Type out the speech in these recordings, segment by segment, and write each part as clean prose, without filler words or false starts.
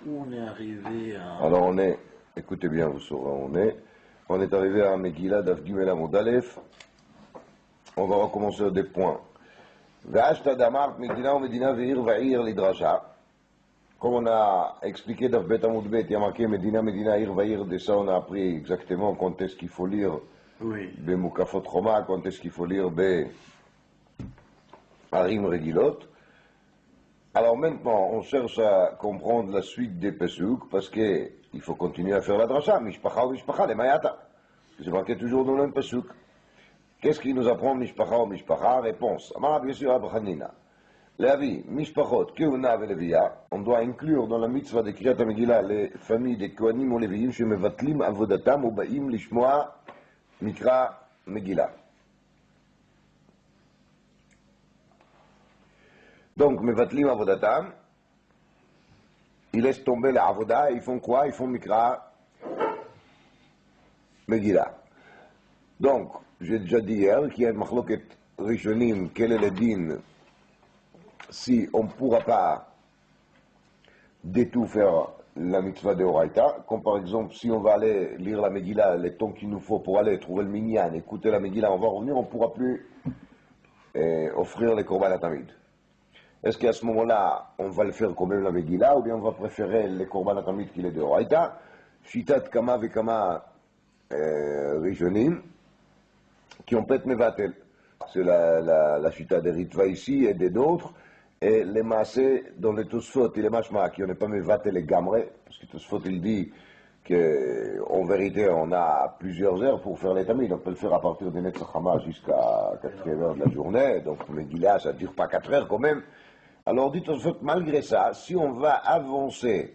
où on est arrivé à... Alors on est, écoutez bien, vous saurez où on est arrivé à Megillah Daf Gimel Amud Aleph. On va recommencer des points. Ve'ashta damar Medina ou Medina ve'ir va'ir l'idrasha. Comme on a expliqué dans Bet Amud Bet, il y a marqué Medina, Medina, Ir va'ir, de ça on a appris exactement quand est-ce qu'il faut lire Bemukafot Choma, quand est-ce qu'il faut lire Harim Regilot. Alors maintenant, on cherche à comprendre la suite des Pesuk, parce qu'il faut continuer à faire la drasha, Mishpacha ou Mishpacha, les Mayata. C'est marqué toujours dans le même Pesuk. Qu'est-ce qui nous apprend Mishpacha ou Mishpacha? Réponse. Amara bien sûr Abachanina. L'avis, Mishpachot, Keuna et Levia, on doit inclure dans la mitzvah de Kriyat HaMegillah les familles des Kohanim ou Leviim, Shemevatlim Avodatam ou Baim Lishmoa Mikra Megillah. Donc, Mevatlim Avodatam, ils laissent tomber la Avoda et ils font quoi? Ils font Mikra Megillah. Donc, j'ai déjà dit hier qu'il y a une machloket rishonim, quel est le din si on ne pourra pas du tout faire la mitzvah de Horaïta, comme par exemple si on va aller lire la Megillah, le temps qu'il nous faut pour aller trouver le minyan, écouter la Megillah, on va revenir, on ne pourra plus offrir les korban atamid. Est-ce qu'à ce moment-là, on va le faire quand même la Megillah, ou bien on va préférer les korban atamid qu'il est de Horaïta? Shitat kama vekama rishonim qui ont peut-être mevatel. C'est la chita des Ritva ici et des d'autres. Et les massés dans les Tosfot et les mashma qui n'ont pas mevatel les gamrés, parce que Tosfot il dit qu'en vérité on a plusieurs heures pour faire les tamis, on peut le faire à partir de Netzachama jusqu'à 4 heures de la journée, donc Megillah ça ne dure pas 4 heures quand même. Alors dit Tosfot, malgré ça, si on va avancer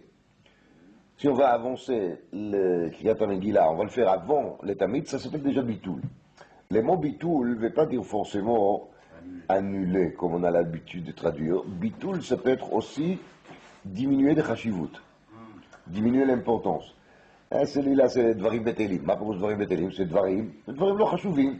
le Kriyat Megillah, on va le faire avant les tamis, ça s'appelle déjà bitoul. Les mots bitoul ne veut pas dire forcément annuler, comme on a l'habitude de traduire. Bitoul, ça peut être aussi diminuer de chashivut, diminuer l'importance. Celui-là, c'est dvarim betelim. Ma pour dvarim betelim, c'est dvarim lo chashuvim.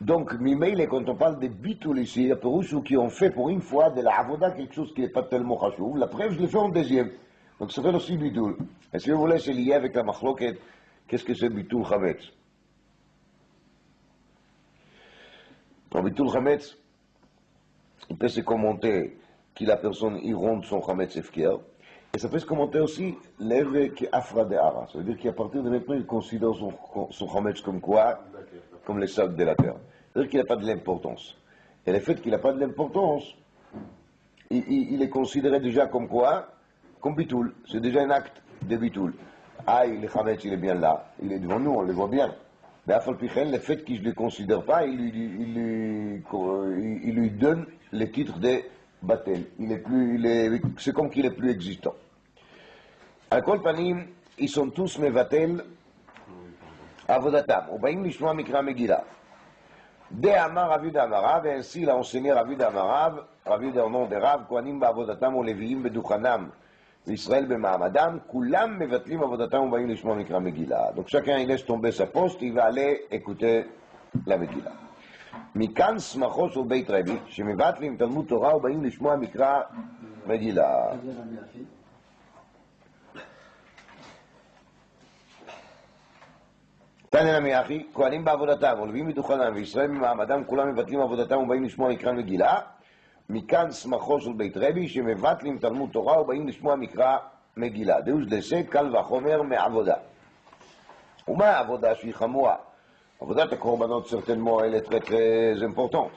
Donc, mimele, quand on parle de bitoul ici, il y a ceux qui ont fait pour une fois de la avoda quelque chose qui n'est pas tellement chashuv. La preuve, je l'ai fait en deuxième. Donc, ça fait aussi bitoul. Et si vous voulez, c'est lié avec la machloket. Qu'est-ce que c'est bitoul chametz? En Bitul Chametz, il peut se commenter que la personne y ronde son Chametz Efker, et ça peut se commenter aussi l'Eve qui afra de Hara. Ça veut dire qu'à partir de maintenant, il considère son Chametz comme quoi? Comme les sables de la terre. C'est-à-dire qu'il n'a pas de l'importance. Et le fait qu'il n'a pas de l'importance, il est considéré déjà comme quoi? Comme Bitul. C'est déjà un acte de Bitul. Ah, le Chametz, il est bien là. Il est devant nous, on le voit bien. Mais à le fait qu'il ne le considère pas, il lui donne le titre de Batel. C'est comme qu'il est plus existant. À Kol Panim, ils sont tous Mevatel Avodatam. Ubaim Lishma Mikra Megillah. De Amar Ravi d'Amarav, et ainsi il a enseigné Ravi d'Amarav, Ravi d'un nom de Rav, Kohanim Ba'avodatam ou Leviim Beduchanam. Israël b'ma'amadam, kulam mevatlim avodatam ubayim lishma mikra Megillah. Donc chacun il laisse tomber sa poste, il va aller écouter la Megillah. Mikan smachos au Beit Rabbi, shemevatlim talmud Torah ubayim lishma mikra Megillah. תנא נמי אחי, כהנים בעבודתם, ולווים מדוכנם, וישראל במעמדם, כולם מבטלים עבודתם ובאים לשמוע מקרא מגילה. מכאן סמכו של בית רבי, שמבטלים תלמוד תורה ובאים לשמוע מקרא מגילה. דאוש דסה, קל וחומר מעבודה. ומה העבודה שהיא חמורה? עבודת הקורבנות certainement elle est très très importante.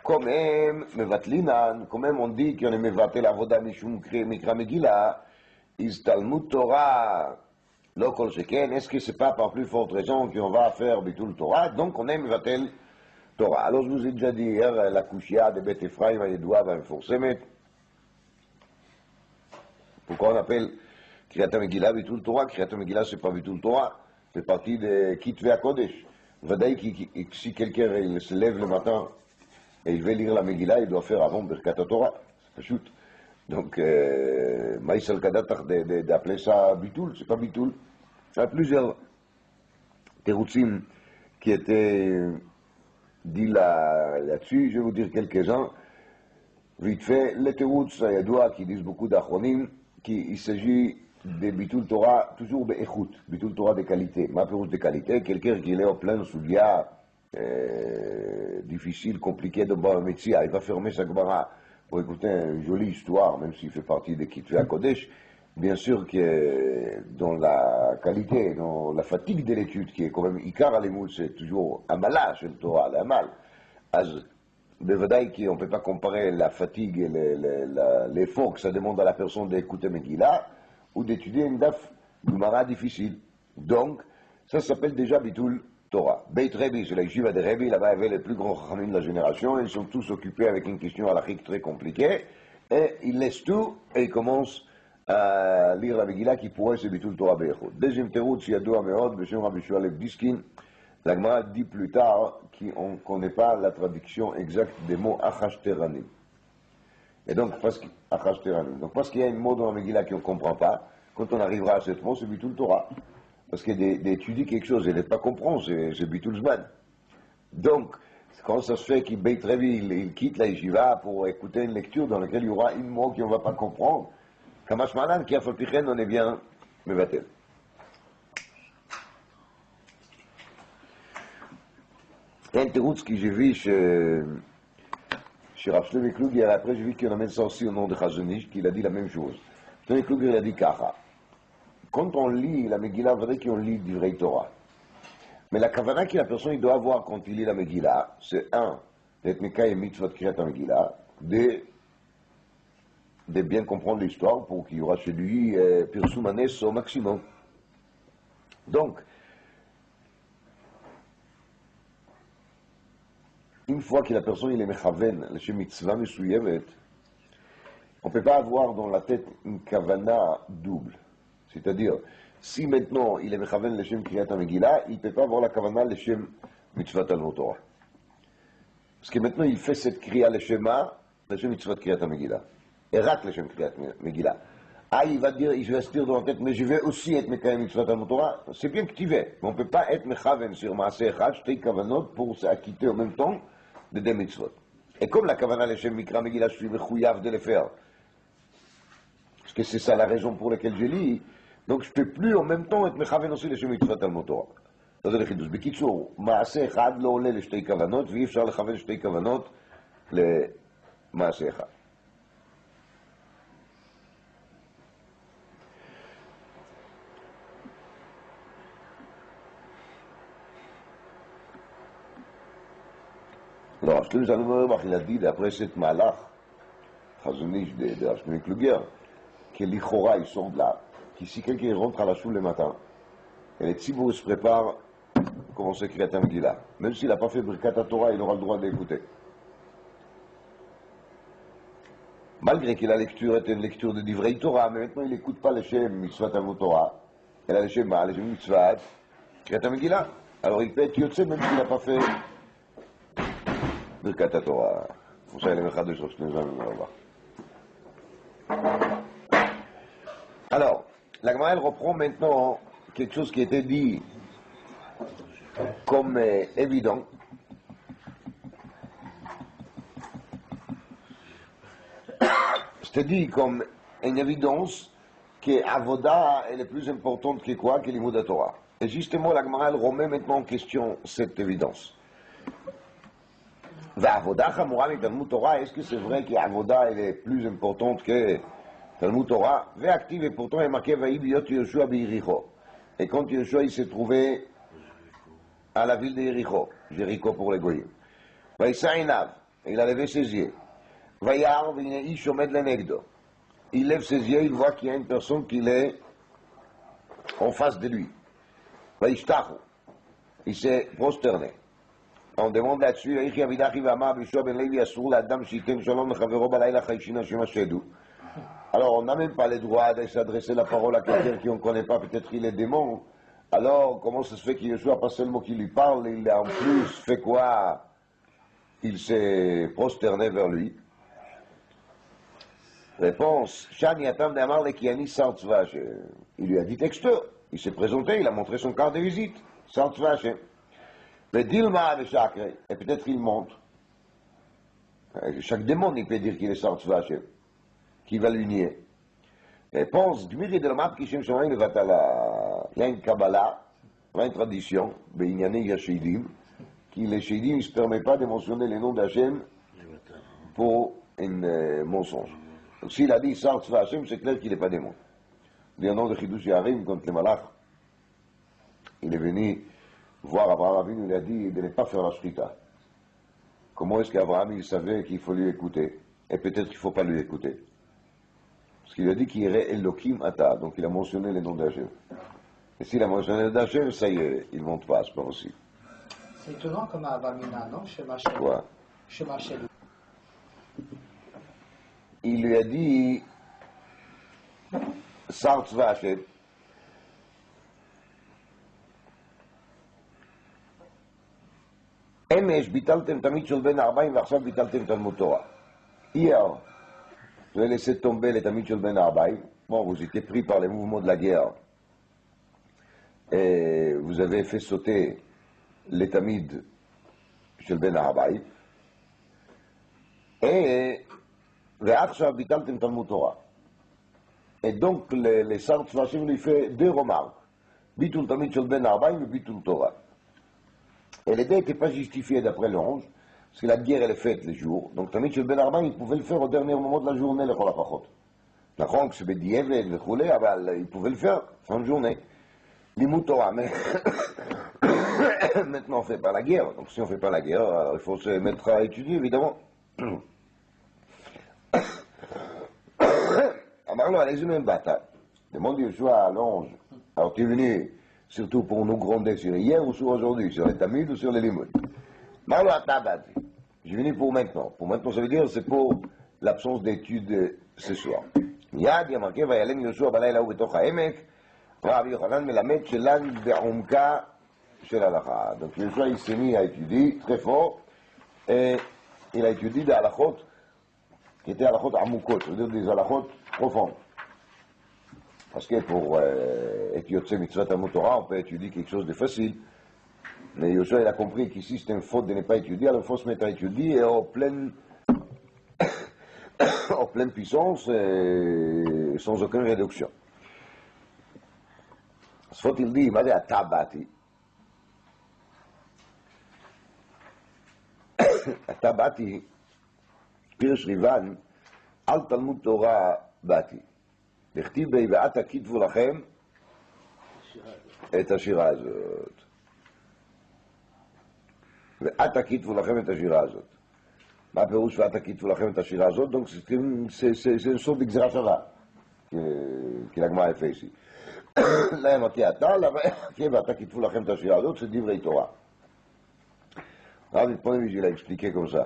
Comme הם מבטלינן, comme הם on dit qu'on est מבטל עבודה משום מקרא מגילה, is תלמוד תורה לא כל שכן, est-ce que c'est pas par plus forte raison qu'on va faire bitul Torah, donc on est מבטל Torah. Alors je vous ai déjà dit hier la kushia de Bet Ephraim הידועה והמפורסמת. Pourquoi on appelle Kriyat HaMegillah bitul Torah? Kriyat HaMegillah c'est pas bitul Torah, c'est partie de Kitve HaKodesh. Vadaï si quelqu'un il se lève le matin et il veut lire la Megillah, il doit faire avant Birkat HaTorah. C'est pas chute. Donc, Maïsal Kadatach d'appeler ça bitul, c'est pas bitul. Il y a plusieurs teroutsim qui étaient dit là-dessus, je vais vous dire quelques-uns. Vite fait, les teroutz, il y a qui disent beaucoup d'achronim, qu'il s'agit de Bitul Torah, toujours d'écoute, Bitul Torah de qualité. Ma perouche de qualité, quelqu'un qui est en plein soulia difficile, compliqué de Bava-Metzia, il va fermer sa Gemara pour écouter une jolie histoire, même s'il fait partie de Kitvé Kodesh. Bien sûr que dans la qualité, dans la fatigue de l'étude, qui est quand même Ikar Alimut, c'est toujours Amala chez le Torah, l'Amal. Bevadaï qu'on ne peut pas comparer la fatigue et l'effort que ça demande à la personne d'écouter Megillah ou d'étudier une daf Gemara difficile. Donc, ça s'appelle déjà Bitul Torah. Beit Rebbe, c'est la yeshiva de Rebbe, là-bas il y avait les plus grands chachamim de la génération, ils sont tous occupés avec une question halachique très compliquée, et ils laissent tout et ils commencent à lire la Megillah qui pourrait se Bitul Torah Beichot. Deuxième teroutz, Yadoua Meod, Beshem Rabbi Shualev Diskin, la Gemara dit plus tard qu'on ne connaît pas la traduction exacte des mots Achashteranim. Et donc, parce qu'il y a un mot dans la Megillah qu'on ne comprend pas, quand on arrivera à ce mot, c'est Bitul Torah. Parce que d'étudier quelque chose et de ne pas comprendre, c'est Bitul Zman. Donc, quand ça se fait qu'il Beit Rebbe, il quitte la yeshiva pour écouter une lecture dans laquelle il y aura un mot qu'on ne va pas comprendre, Kamash Malan, qui a fait pichen, on est bien Mevatel. Il y a un teroutz que j'ai vu chez Rav Shlomo Kluger, après j'ai vu qu'il amène ça aussi au nom de Chazonish, qu'il a dit la même chose. Shlomo Kluger, il a dit Kacha. Quand on lit la Megillah, on vrai qu'on lit du vrai Torah. Mais la kavana que la personne doit avoir quand il lit la Megillah, c'est un, d'être Mekay et mitzvot kriyat la Megillah, de bien comprendre l'histoire pour qu'il y aura chez lui Pirsum Hanes au maximum. Donc, une fois que la personne il est mechaven, le mitzvah mesuyevet, on ne peut pas avoir dans la tête une kavana double. C'est-à-dire, si maintenant il est mechaven le shem kriyat Megillah, il ne peut pas avoir la kavana le shem mitzvah Talmud Torah. Parce que maintenant il fait cette kriya le shema, le shem mitzvah kriyat Megillah. Et rate le shem kriyat Megillah. Ah, il va dire, il va se dire dans la tête, mais je vais aussi être mekayem mitzvah Talmud Torah. C'est bien que tu veux, mais on ne peut pas être mechaven sur maaseh echad, shtei kavanot, pour s'acquitter en même temps de deux mitzvot. Et comme la kavana le shem mikra Megillah, je suis mechouyav de le faire. Parce que c'est ça la raison pour laquelle je lis. Donc je ne peux plus en même temps être mechaven aussi לשם מצוות תלמוד תורה. זה לחידוש. בקיצור, מעשה אחד לא עולה לשתי כוונות, ואי אפשר לכוון שתי כוונות למעשה אחד. Alors, je te dis, il a dit, d'après cette malach, Chazonish de Rav Shlomo Kluger, que l'Ichora, il sort de là, qu'ici quelqu'un rentre à la choule le matin, et les tzibour se préparent pour commencer à écrire la Megillah. Même s'il n'a pas fait Birkat Torah, il aura le droit d'écouter. Malgré que la lecture était une lecture de Divrei Torah, mais maintenant il n'écoute pas le Shem Mitzvah Talmud Torah, et le Shema, le Shem Mitzvah, Kriyat Megillah. Alors il peut être Yotze même s'il n'a pas fait Birkat Torah. Pour ça, il est Mechadeh sur ce que nous allons voir. Alors, la Gemara, elle reprend maintenant quelque chose qui était dit comme évident. C'était dit comme une évidence que Avoda est plus importante que quoi? Que l'Imoud Torah. Et justement, la Gemara, elle remet maintenant en question cette évidence. Avoda Chamura mit Talmud Torah, est-ce que c'est vrai qu'Avoda est plus importante que Talmud Torah? Ve'active, et pourtant il est marqué Vaïb Yot Yoshua Be'Yericho. Et quand Yoshua il s'est trouvé à la ville de Jéricho pour les Goyim. Vaïsa Inav, il a levé ses yeux. Vayar V'Inei Shomed Lenegdo. Il lève ses yeux, il voit qu'il y a une personne qui est en face de lui. Vaïshtachu, il s'est prosterné. On demande là-dessus, alors on n'a même pas le droit de s'adresser la parole à quelqu'un qui on ne connaît pas, peut-être qu'il est démon. Alors comment ça se fait qu'il Yeshua pas seulement qu'il lui parle, il a en plus fait quoi? Il s'est prosterné vers lui. Réponse, il lui a dit texto, il s'est présenté, il a montré son carte de visite. Le Dilma de Chakre, et peut-être il monte. Chaque démon, il peut dire qu'il est Sartzva Hashem, qu'il va lui nier. pense, Gmiri de l'Omat qui Shem Shamaim Levatala. Il y a une Kabbalah, il y a une tradition, Beinyane Yashidim, qui les Shidim ne se permettent pas de mentionner les noms d'Hachem pour un mensonge. Donc s'il a dit Sar Tzva Hachem, c'est clair qu'il n'est pas démon. Il y a un nom de Chidush Yarim contre les Malach. Il est venu voir Abraham Avinu, il a dit de ne pas faire la shrita. Comment est-ce qu'Abraham il savait qu'il faut lui écouter? Et peut-être qu'il ne faut pas lui écouter. Parce qu'il a dit qu'il irait Elohim Ata, donc il a mentionné les noms d'Hachem. Et s'il a mentionné les noms d'Hachem, ça y est, il ne monte pas, c'est pas possible. C'est étonnant comme Avamina, non? Chez Machel. Quoi? Chez Machel. Il lui a dit Sar Tzva Hachem. אמש ביטלתם תמיד של בן 40 ועכשיו ביטלתם תלמוד תורה. Hier, vous avez laissé tomber les tamides של בן 40. Bon, vous étiez pris par les mouvements de la guerre. Et vous avez fait sauter les tamides של בן 40. Et ועכשיו ביטלתם תלמוד תורה. Et donc, les Sar Tzva Hachem lui fait deux remarques. ביטול תמיד של בן 40 וביטול תורה. Et l'idée n'était pas justifiée d'après l'ange, parce que la guerre elle est faite les jours. Donc Tamid Shel Ben Arbaim, il pouvait le faire au dernier moment de la journée, le Cholapachot. D'accord, que c'est Bedieved, le Choulé, il pouvait le faire fin de journée. L'Imout Torah, mais maintenant on ne fait pas la guerre. Donc si on ne fait pas la guerre, il faut se mettre à étudier, évidemment. Alors, allez-y, même bataille. Demande Yeshua à l'ange. Alors tu es venu surtout pour nous gronder sur hier ou sur aujourd'hui, sur les tamides ou sur les limoud. Marlo Atabati. Je suis venu pour maintenant. Pour maintenant, ça veut dire c'est pour l'absence d'études ce soir. Yad, il y a marqué, Vayalem Yoshua Balayla ou Betoch Haemek, Rabbi Yochanan Melamed Shelan Be'umka Shel Halacha. Donc Yoshua, il s'est mis à étudier très fort, et il a étudié des halachot qui étaient halachot amukot, c'est-à-dire des halachot profondes. Parce que pour Etiotse Mitzvah Talmud Torah, on peut étudier quelque chose de facile. Mais Yoshua, il a compris qu'ici c'est une faute de ne pas étudier, alors il faut se mettre à étudier et en pleine puissance et sans aucune réduction. Ce faut-il dire, il m'a dit à Tabati. À Tabati, Pirush Rivan, Al Talmud Torah Bati. לכתיב בי ועתה כתבו לכם את השירה הזאת. ועתה כתבו לכם את השירה הזאת. מה הפירוש ועתה כתבו לכם את השירה הזאת? Donc c'est une sorte d'exera shava qui la Gemara fait ici. là אמרתי אתה, ועתה כתבו לכם את השירה הזאת, c'est דברי תורה. הרב פוניביץ' il a expliqué comme ça.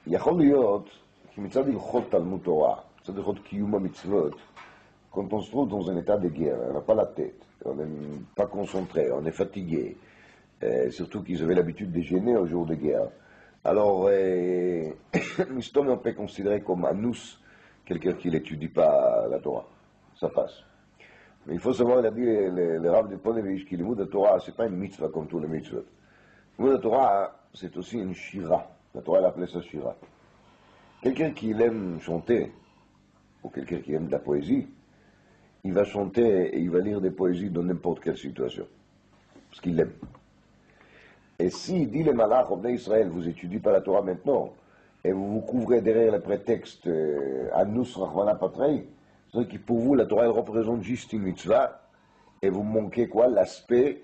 יכול להיות כי מצד הלכות תלמוד תורה, מצד הלכות קיום המצוות, quand on se trouve dans un état de guerre, on n'a pas la tête, on n'est pas concentré, on est fatigué, surtout qu'ils avaient l'habitude de gêner au jour de guerre. Alors, Mistom, on peut considérer comme anus quelqu'un qui n'étudie pas la Torah. Ça passe. Mais il faut savoir, il a dit le Rav de Ponevich, que le mot de Torah, ce n'est pas une mitzvah comme tous les mitzvahs. Le mot de Torah, c'est aussi une shira. La Torah, elle appelait ça shira. Quelqu'un qui aime chanter, ou quelqu'un qui aime de la poésie, il va chanter et il va lire des poésies dans n'importe quelle situation. Parce qu'il l'aime. Et si, dit les malach, au Bnei Israël, vous étudiez pas la Torah maintenant, et vous vous couvrez derrière le prétexte Anus Rachmana Patrei, c'est-à-dire que pour vous, la Torah, elle représente juste une mitzvah, et vous manquez quoi? L'aspect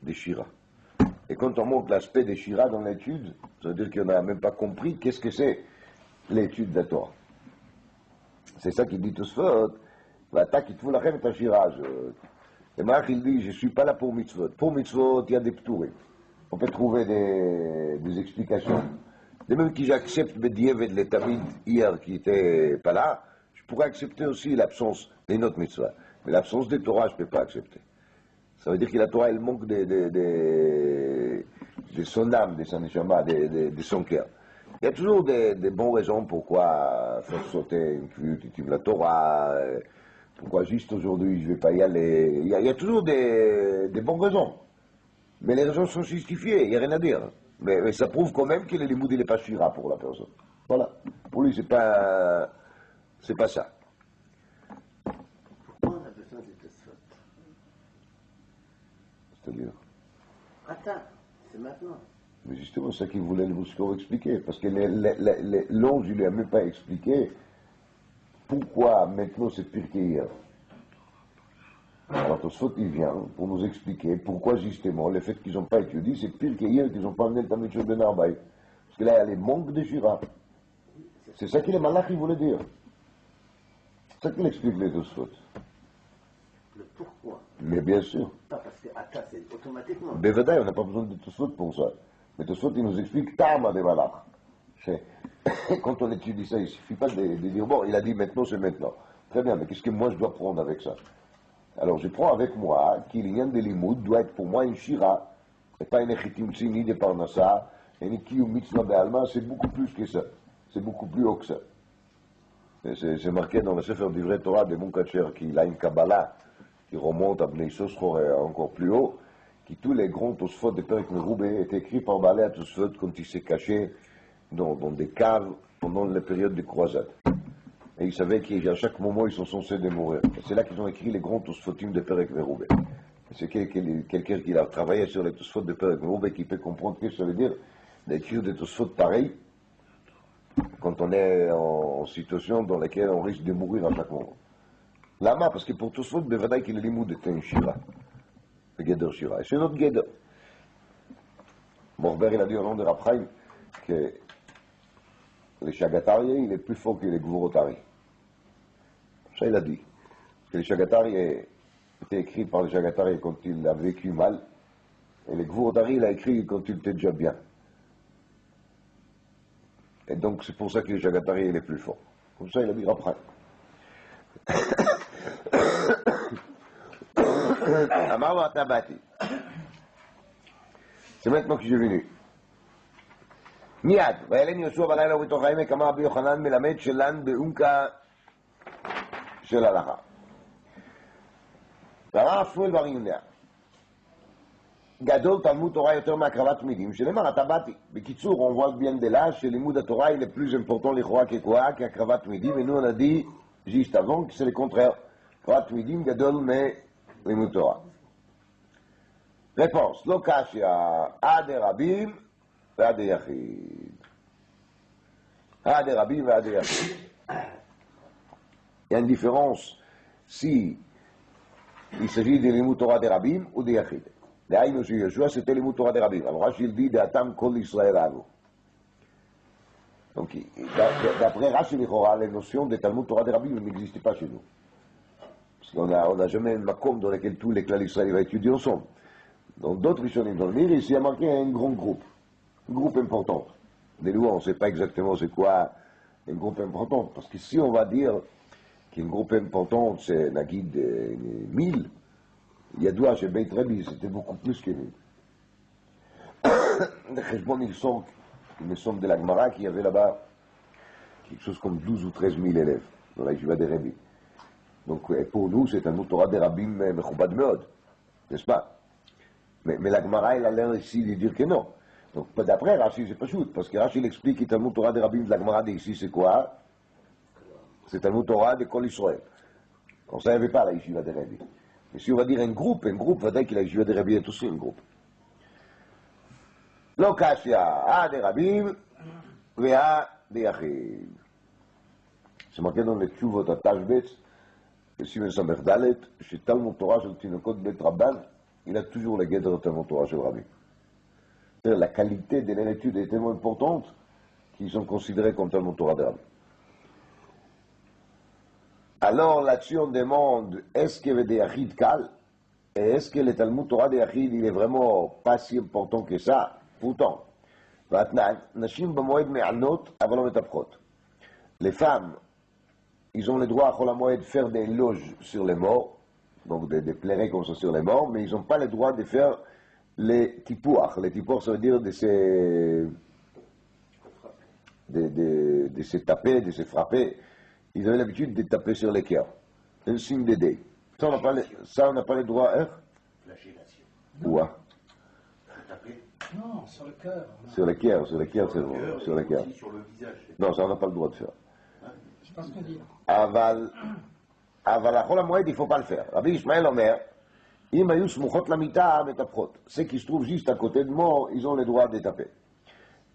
des Shira. Et quand on manque l'aspect des Shira dans l'étude, ça veut dire qu'on n'a même pas compris qu'est-ce que c'est l'étude de la Torah. C'est ça qu'il dit Tosfot. Et Marc, il dit, je ne suis pas là pour mitzvot. Pour mitzvot, il y a des ptourim. On peut trouver des explications. De même que j'accepte Bedieved les Tamid hier qui n'étaient pas là, je pourrais accepter aussi l'absence des notes mitzvah. Mais l'absence des Torah, je ne peux pas accepter. Ça veut dire que la Torah, elle manque de son âme, de son neshama, de son cœur. Il y a toujours des bonnes raisons pourquoi faire sauter une cuite, la Torah, pourquoi juste aujourd'hui je ne vais pas y aller. Il y a toujours des bonnes raisons. Mais les raisons sont justifiées, il n'y a rien à dire. Mais ça prouve quand même que le limoud n'est pas shira pour la personne. Voilà. Pour lui, c'est pas ça. Attends, c'est maintenant. Mais justement, c'est ça qu'il voulait le Bouskov expliquer. Parce que l'ange, il lui a même pas expliqué pourquoi maintenant c'est pire qu'hier. Alors Tosfot, il vient pour nous expliquer pourquoi justement le fait qu'ils n'ont pas étudié, c'est pire qu'hier qu'ils n'ont pas amené le Talmud Shel Ben Arbaï. Parce que là, il y a les manques de Shira. C'est ça que les malachs ils voulaient dire. C'est ça qu'il explique les Tosfot. Le pourquoi. Mais bien sûr. Pas parce que Atta, c'est automatiquement. Bevadaï, on n'a pas besoin de Tosfot pour ça. Mais Tosfot, il nous explique Tama des malachs. Quand on étudie ça, il ne suffit pas de dire, bon, il a dit maintenant, c'est maintenant. Très bien, mais qu'est-ce que moi je dois prendre avec ça? Alors je prends avec moi qu'il y a des limoud doit être pour moi une shira, et pas une echitim ni de parnassa, et une kiyum mitzvah be'alma, c'est beaucoup plus que ça. C'est beaucoup plus haut que ça. C'est marqué dans le Sefer d'Ivrei Torah de Munkacher qu'il a une Kabbalah qui remonte à Bnei Soschor et encore plus haut, qui tous les grands Tosfot de Perek Meroubé étaient écrits par Baalei Tosfot quand il s'est caché dans des caves pendant la période des croisades. Et ils savaient qu'à chaque moment, ils sont censés de mourir. Et c'est là qu'ils ont écrit les grands Tosfotim de Perek Meroubé. C'est quelqu'un qui a travaillé sur les Tosfot de Perek Meroubé qui peut comprendre ce que ça veut dire d'écrire des Tosfot pareils quand on est en situation dans laquelle on risque de mourir à chaque moment. Lama, parce que pour Tosfot, il vrai qu'il est limoud était un Shira. Le Geder Shira. Et c'est notre Geder. Morber, il a dit au nom de Raphaïm que le Shagatari, il est plus fort que les Gvurotari. Ça, il a dit. Parce que le Shagatari était écrit par le Shagatari quand il a vécu mal, et le Gvurotari, il a écrit quand il était déjà bien. Et donc, c'est pour ça que le Shagatari, il est plus fort. Comme ça, il a dit après. Amar Atabati. C'est maintenant que je suis venu. מיד, ואלן יהושע בלילה ובתוך העמק אמר רבי יוחנן מלמד שלן בעומקה של הלכה. ואמר שמואל בר יהודה, גדול תלמוד תורה יותר מהקרבת מידים, שנאמר אתה באתי. בקיצור, on voit bien de là שלימוד התורה il est plus important לכאורה כקואה qu'הקרבת מידים, et nous on a dit juste avant que c'est le contraire. קרבת מידים גדול מלימוד תורה. réponse, לא קשיא, עד רבים ועד יחיד. עד רבים ועד יחיד. Il y a une différence si il s'agit de לימוד תורה דרבים ou de יחיד. דהיינו שיהושע c'était לימוד תורה דרבים. Alors Rashi il dit דעתם כל ישראל אהבו. Donc d'après Rashi לכאורה, les notions de Talmud Torah דרבים n'existent pas chez nous. Parce qu'on n'a jamais un makom dans lequel tous les clans d'Israël vont étudier ensemble. Dans d'autres Rishonim dans le livre, ici il y a marqué un grand groupe. Un groupe important. Mais nous, on ne sait pas exactement c'est quoi un groupe important. Parce que si on va dire qu'un groupe important, c'est Nagid 1000, il y a deux chez Beit Rabbi, c'était beaucoup plus que 1000. Le Cheshbon, il me semble de la Gemara qu'il y avait là-bas quelque chose comme 12 ou 13 000 élèves dans la Yeshiva des Rabbi. Donc pour nous, c'est un Torah des Rabbim Mechubad Meod, n'est-ce pas? Mais la Gemara, elle a l'air ici de dire que non. Donc d'après Rashi, c'est pas chouette, parce que Rashi il explique que Talmud Torah des Rabbim de la Gemara d'ici, c'est quoi? C'est Talmud Torah de Kol Israël. On ne savait pas la Yeshiva des Rabbi. Mais si on va dire un groupe va dire que la Yeshiva des Rabbi est aussi un groupe. לא קשיא, דרבים דיחיד. זה מראה לנו לתשובות התשבץ, בסימן ס"ד, שתלמוד תורה של תינוקות בית רבן, il a toujours la guette de Talmud Torah של רבים. La qualité de l'étude est tellement importante qu'ils sont considérés comme Talmud Torah de Rabbi. Alors là-dessus on demande, est-ce que des Yachid Kal, et est-ce que le Talmud Torah de Yachid il est vraiment pas si important que ça? Pourtant, les femmes, ils ont le droit à Chol HaMoed de faire des loges sur les morts, donc des plairies comme ça sur les morts, mais ils n'ont pas le droit de faire les tipouach. Les tipouach, ça veut dire de se taper, de se frapper. Ils avaient l'habitude de taper sur les cœurs. Un signe d'aider. Ça, on n'a pas le droit, hein? Flagellation. Ouais. Non, sur le cœur. Sur le cœur, c'est bon. Sur le cœur. Sur le visage. Non, ça on n'a pas le droit de faire. Je pense qu'on dit. Aval, à Chol HaMoed, il ne faut pas le faire. Rabbi Ishmael Omer, Im היו סמוכות למיטה מטפחות. Ceux qui se trouvent juste à côté de moi, ils ont le droit de taper.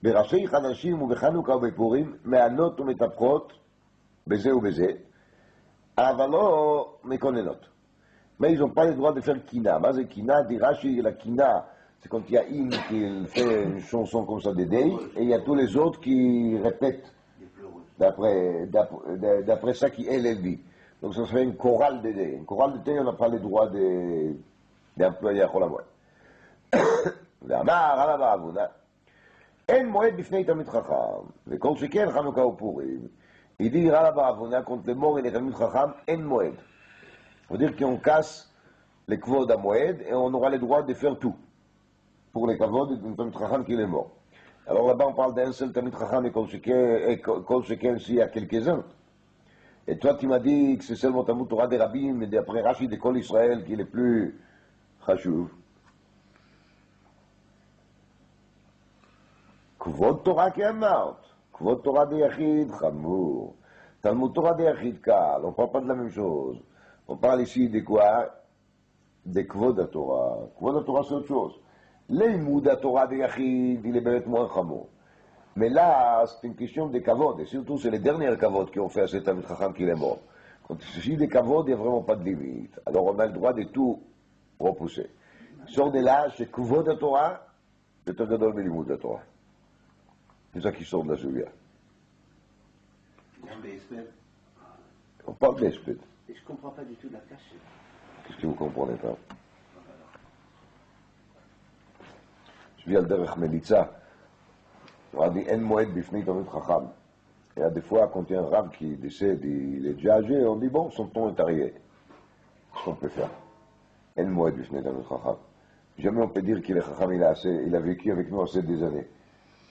בראשי חדשים ובחנוכה ובפורים, מענות ומטפחות, בזה ובזה, אבל לא מקוננות. Mais ils n'ont pas le droit de faire kina. Mais c'est kina, dit Rashi, la kina, c'est quand il y a une qui fait une chanson comme ça de Dei, et il y a tous les autres qui répètent d'après ça qui elle dit. Donc ça serait une chorale de Dei. Une chorale de Dei, on n'a pas le droit d'employer à Cholamoued. ואמר הרב אבונה, אין מועד בפני תלמיד חכם, וכל שכן חנוכה ופורים, dit הרב אבונה, contre le mort et les תלמיד חכם, אין מועד. Ça veut dire qu'on casse les kvod à Moed et on aura le droit de faire tout pour les kvod d'un Talmid Chacham qui est mort. Alors là-bas on parle d'un seul Talmid Chacham et Kol Sheken s'il y a quelques-uns. Et toi tu m'as dit que c'est seulement Talmud Torah des Rabbim, mais d'après Rashi de Kol Israël qui est le plus chashuv. Kvod Torah qui est mort, Kvod Torah de Yachid Chamour, Talmud Torah de Yachid Kal, on ne parle pas de la même chose. On parle ici de quoi? De Kvod Torah. Kvod Torah c'est autre chose. L'Eimoud Torah de Yachid, il est bêtement chameau. Mais là, c'est une question de Kavod, et surtout c'est les derniers Kavod qui ont fait à cet Talmid Chacham qu'il est mort. Quand il s'agit de Kavod, il n'y a vraiment pas de limite. Alors on a le droit de tout repousser. Sort de là, c'est Kvod Torah, c'est un gadol de l'Eimoud Torah. C'est ça qui sort de la Soulia. On parle d'espèce. Et je ne comprends pas du tout la cachette. Qu'est-ce que vous ne comprenez pas? Je vis al derech Melitza. On a dit en moed bifnei Talmid Chacham. Et à des fois, quand il y a un rab qui décède, il est déjà âgé, on dit bon, son temps est arrivé. Qu'est-ce qu'on peut faire? En moed bifnei Talmid Chacham. Jamais on peut dire qu'il est Chacham, il a vécu avec nous assez des années.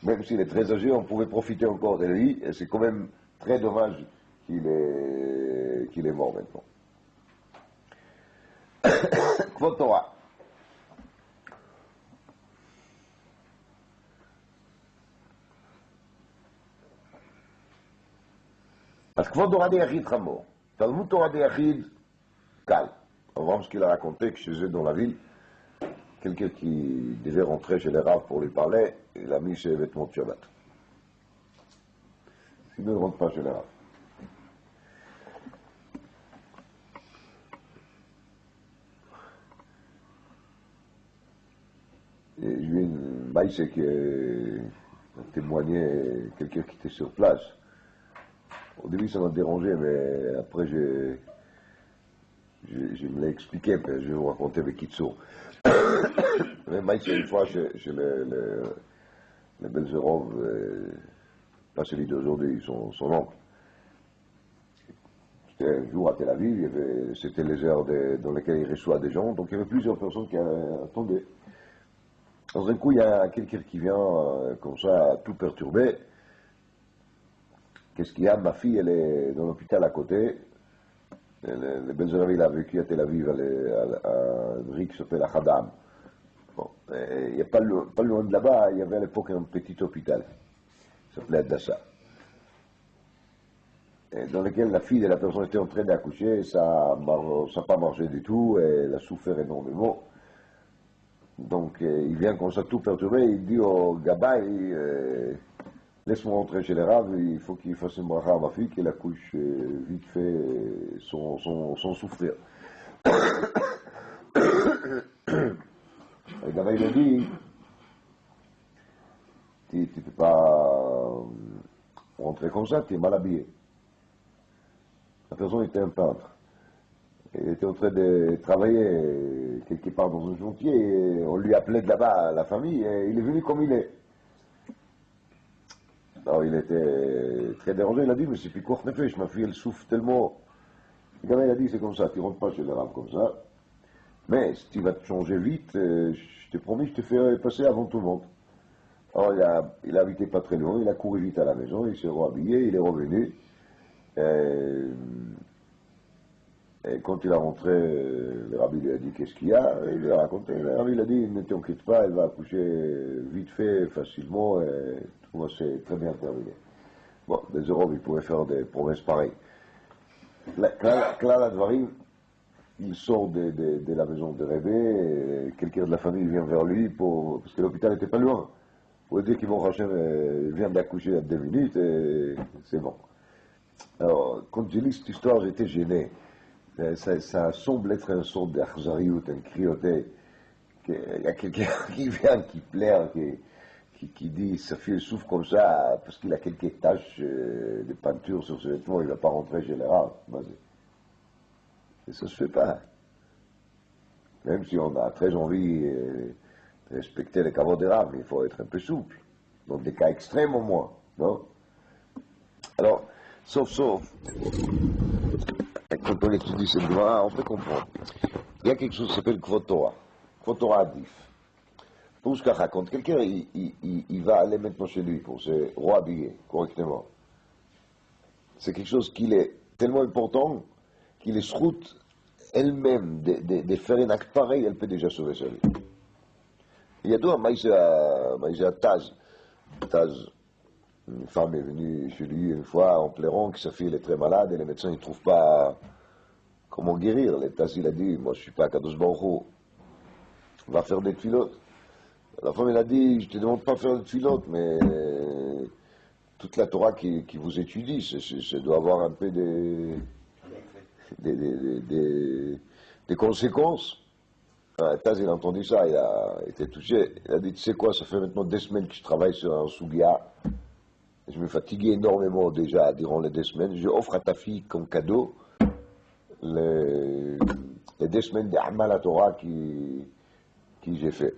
Même s'il est très âgé, on pouvait profiter encore de lui, et c'est quand même très dommage qu'il est mort maintenant. Kvod Torah. אז כבוד תורה דיחיד חמור. תלמוד תורה דיחיד קל. On va voir ce qu'il a raconté que chez eux dans la ville, quelqu'un qui devait rentrer chez les raves pour lui parler, il a mis ses vêtements de Shabbat. Sinon, il ne rentre pas chez les raves. J'ai eu une maïse qui a témoigné, quelqu'un qui était sur place. Au début, ça m'a dérangé, mais après, je me l'ai expliqué, mais je vais vous raconter avec Kitsour. Mais maïse, une fois, chez les Belzerov, pas celui d'aujourd'hui, son oncle. C'était un jour à Tel Aviv, c'était les heures dans lesquelles il reçoit des gens, donc il y avait plusieurs personnes qui attendaient. Dans un coup, il y a quelqu'un qui vient comme ça, tout perturbé. Qu'est-ce qu'il y a? Ma fille, elle est dans l'hôpital à côté. Le Belzerov, il a vécu à Tel Aviv, à une rue qui s'appelle Achadam. Bon, il n'y a pas loin de là-bas, il y avait à l'époque un petit hôpital. Ça s'appelait Adassa. Dans lequel la fille de la personne était en train d'accoucher, ça n'a pas marché du tout, elle a souffert énormément. Donc il vient comme ça tout perturbé, il dit au Gabaï, laisse-moi rentrer chez les raves, il faut qu'il fasse une bracha à ma fille, qu'elle accouche vite fait sans souffrir. Le Gabaï lui dit, tu ne peux pas rentrer comme ça, tu es mal habillé. La personne était un peintre. Il était en train de travailler quelque part dans un chantier, et on lui appelait de là-bas la famille, et il est venu comme il est. Alors il était très dérangé, il a dit, mais c'est plus court nefesh, ma fille elle souffre tellement. Le gars il a dit, c'est comme ça, tu ne rentres pas chez les raves comme ça, mais si tu vas te changer vite, je te promets, je te fais passer avant tout le monde. Alors il a habité pas très loin, il a couru vite à la maison, il s'est rhabillé, il est revenu. Et quand il est rentré, le rabbi lui a dit qu'est-ce qu'il y a, il lui a raconté. Le rabbi lui a dit ne t'inquiète pas, elle va accoucher vite fait, facilement, et tout va c'est très bien terminé. Bon, les Europe, ils pouvaient faire des promesses pareilles. Klal Advarim, il sort de la maison de rêver, et quelqu'un de la famille vient vers lui, parce que l'hôpital n'était pas loin, pour dire qu'il vient d'accoucher il y a 2 minutes, et c'est bon. Alors, quand j'ai lu cette histoire, j'étais gêné. Ça semble être un sort d'Akhzariout, un crioté. Il y a quelqu'un qui vient, qui pleure, qui dit sa fille souffre comme ça parce qu'il a quelques taches de peinture sur ses vêtements, il ne va pas rentrer chez les rats. Et ça ne se fait pas. Même si on a très envie de respecter les caveaux des rats, il faut être un peu souple. Donc des cas extrêmes au moins, non? Alors, sauf, quand on étudie cette Gemara, on peut comprendre. Il y a quelque chose qui s'appelle Kvod Torah. Kvod Torah Adif. Pour ce qu'on raconte, quelqu'un, il va aller maintenant chez lui pour se rhabiller correctement. C'est quelque chose qui est tellement important qu'il est sroute elle-même de faire un acte pareil, elle peut déjà sauver sa vie. Il y a deux, Maïsa Taz, une femme est venue chez lui une fois en pleurant que sa fille est très malade et les médecins ne trouvent pas comment guérir. Le Taz il a dit, moi je ne suis pas Kadosh Baruch Hu, on va faire des tfilotes. La femme elle a dit, je ne te demande pas de faire des tfilotes, mais toute la Torah qui vous étudie, ça doit avoir un peu des conséquences. Taz, il a entendu ça, il a été touché. Il a dit, tu sais quoi, ça fait maintenant 2 semaines que je travaille sur un Sugia. Je me fatiguais énormément déjà durant les 2 semaines. Je offre à ta fille comme cadeau les 2 semaines d'Amal à Torah qui j'ai fait.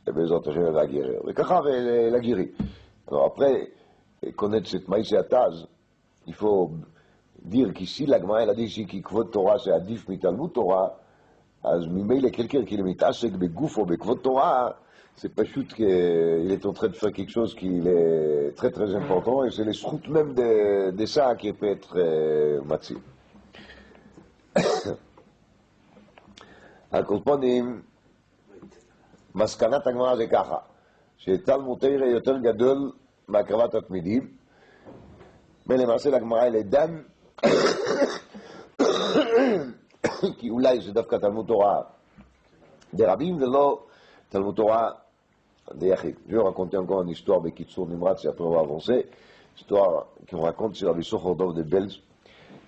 Et bien, elle va guérir. Et Kachav, elle a guéri. Alors après, connaître cette maïs et Taz, il faut dire qu'ici, la Gemara, elle a dit ici qu'il Kvod Torah, c'est Adif Mitalmud Torah. אז ממילא quelqu'un qui מתעסק בגוף או בכבוד תורה, c'est pas juste qu'il est en train de faire quelque chose qui est très très important, et c'est les routes même de ça qui peut être matzi. על כל פנים, מסקנת הגמרא זה ככה, שתלמוד תורה יותר גדול מהקרבת התמידים, ולמעשה לגמרא אלה דן, כי אולי זה דווקא תלמוד תורה דרבים ולא תלמוד תורה דיחיד. Je vais raconter encore une histoire בקיצור נמרץ, et après on va avancer. Histoire qu'on raconte sur Rabbi Sochordov de Belz,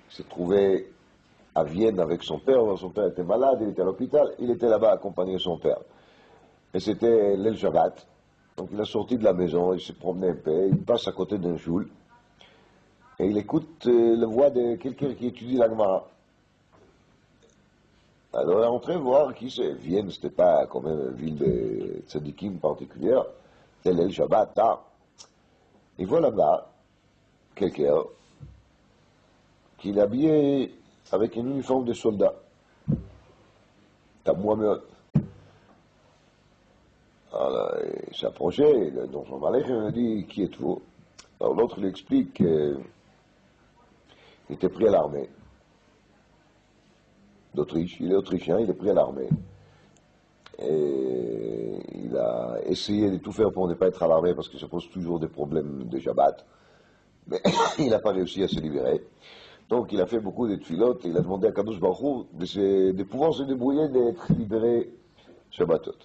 qui s'est trouvé à Vienne avec son père. Son père était malade, il était à l'hôpital, il était là-bas accompagné de son père. Et c'était l'El Shabbat. Donc il est sorti de la maison, il se promenait un peu, il passe à côté d'un choul, et il écoute la voix de quelqu'un qui étudie la Gemara. Alors il est rentré voir qui c'est. Vienne, c'était pas quand même une ville de tzadikim particulière, c'était l'El Shabbat, tard. Il voit là-bas quelqu'un qui est habillé avec un uniforme de soldat. T'as moi-même. Alors il s'approchait, dans son malais, il a dit, qui êtes-vous? Alors l'autre lui explique qu'il était pris à l'armée d'Autriche, il est autrichien, il est pris à l'armée. Et il a essayé de tout faire pour ne pas être à l'armée parce que ça pose toujours des problèmes de Shabbat. Mais il n'a pas réussi à se libérer. Donc il a fait beaucoup de tfilotes et il a demandé à Kadosh Baruch Hu de pouvoir se débrouiller d'être libéré Shabbatot.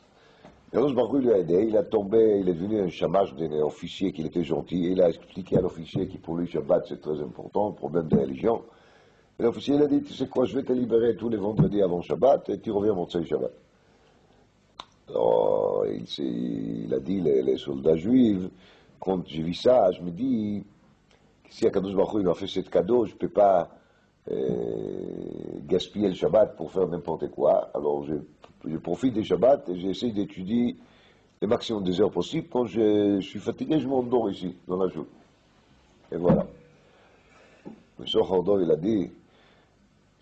Kadosh Baruch Hu lui a aidé, il est devenu un chamash d'un officier qui était gentil, et il a expliqué à l'officier que pour lui Shabbat c'est très important, problème de religion. Et l'officier il a dit, tu sais quoi, je vais te libérer tous les vendredis avant Shabbat et tu reviens Motzei Shabbat. Alors il a dit les soldats juifs, quand j'ai vu ça, je me dis, si Akadosh Baruch Hu il m'a fait ce cadeau, je ne peux pas gaspiller le Shabbat pour faire n'importe quoi. Alors je profite des Shabbat et j'essaie d'étudier le maximum des heures possibles. Quand je suis fatigué, je m'endors ici, dans la journée. Et voilà. M. Khordov, il a dit,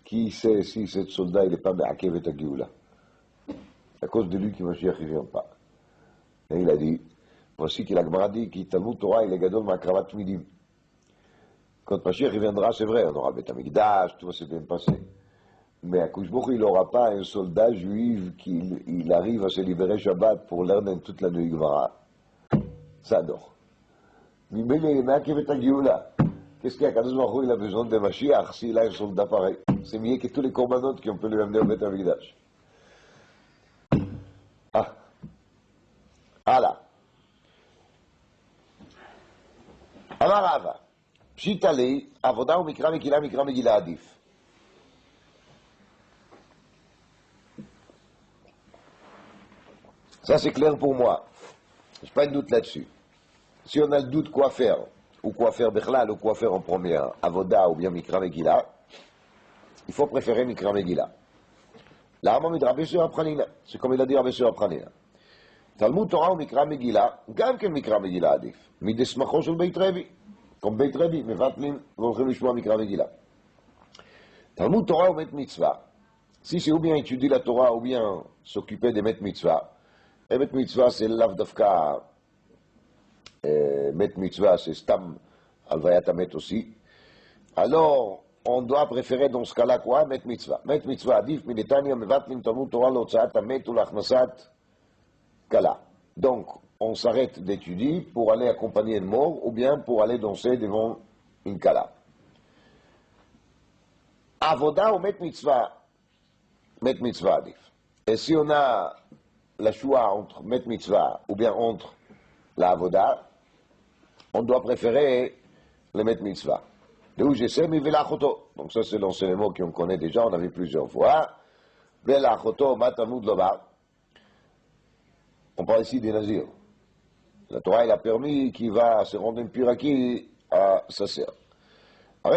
qui sait si ce soldat il n'est pas Me'akev et Agioula? À cause de lui qui Mashiach ne vient pas. Et il a dit, voici que la Gemara dit, qui Talmud Torah il est gadol ma'akravat midim. Quand Mashiach reviendra, c'est vrai, on aura Beth Amikdash, tout va se bien passer. Mais à Kouchbourg, il n'aura pas un soldat juif qui il arrive à se libérer Shabbat pour l'herner toute la nuit Gemara. Ça dort. Mais il est Me'akev et Agioula. Qu'est-ce qu'il y a? Kadosh Baruch Hu, il a besoin de Mashiach s'il a un soldat pareil. c'est mieux que tous les corbanotes qu'on peut lui amener au Beth Amikdash. Ah. Voilà. אמר רבא, פשיטא לי, עבודה ומקרא מגילה, מקרא מגילה עדיף. Ça c'est clair pour moi. Je n'ai pas de doute là-dessus. Si on a le doute quoi faire, ou quoi faire Bechlal, ou quoi faire en première, Avoda ou bien Mikra Megillah, il faut préférer Mikra Megillah. Lama mid Rabbi Shua Pranina, c'est comme il a dit Rabbi Shua Pranina. Talmud Torah ou Mikra Megillah, גם כן Mikra Megillah עדיף. מדסמכו של בית רבי. comme בית רבי, מבטלים והולכים לשמוע Mikra Megillah. Talmud Torah ou Met Mitzvah. Si c'est ou bien étudier la Torah ou bien s'occuper des Met Mitzvah, et Met Mitzvah c'est Lav Dafka, Met Mitzvah c'est Stam Alvayat Amet aussi, alors on doit préférer dans ce cas-là quoi? Met Mitzvah. Met Mitzvah adif Minetania Mevatlim Talmud Torah l'Otsaat Amet ou l'Achmasat Kala. Donc on s'arrête d'étudier pour aller accompagner le mort ou bien pour aller danser devant une Kala. Avoda ou Met Mitzvah adif. Et si on a la choix entre Met Mitzvah ou bien entre la Avoda, on doit préférer le Met Mitzvah. D'où je sais, mais Velachoto. Donc ça c'est l'enseignement qu'on connaît déjà, on a vu plusieurs fois. Velachoto, Matamud Lobar. On parle ici des Nazirs. La Torah il a permis qu'il va se rendre impur à sa sœur. On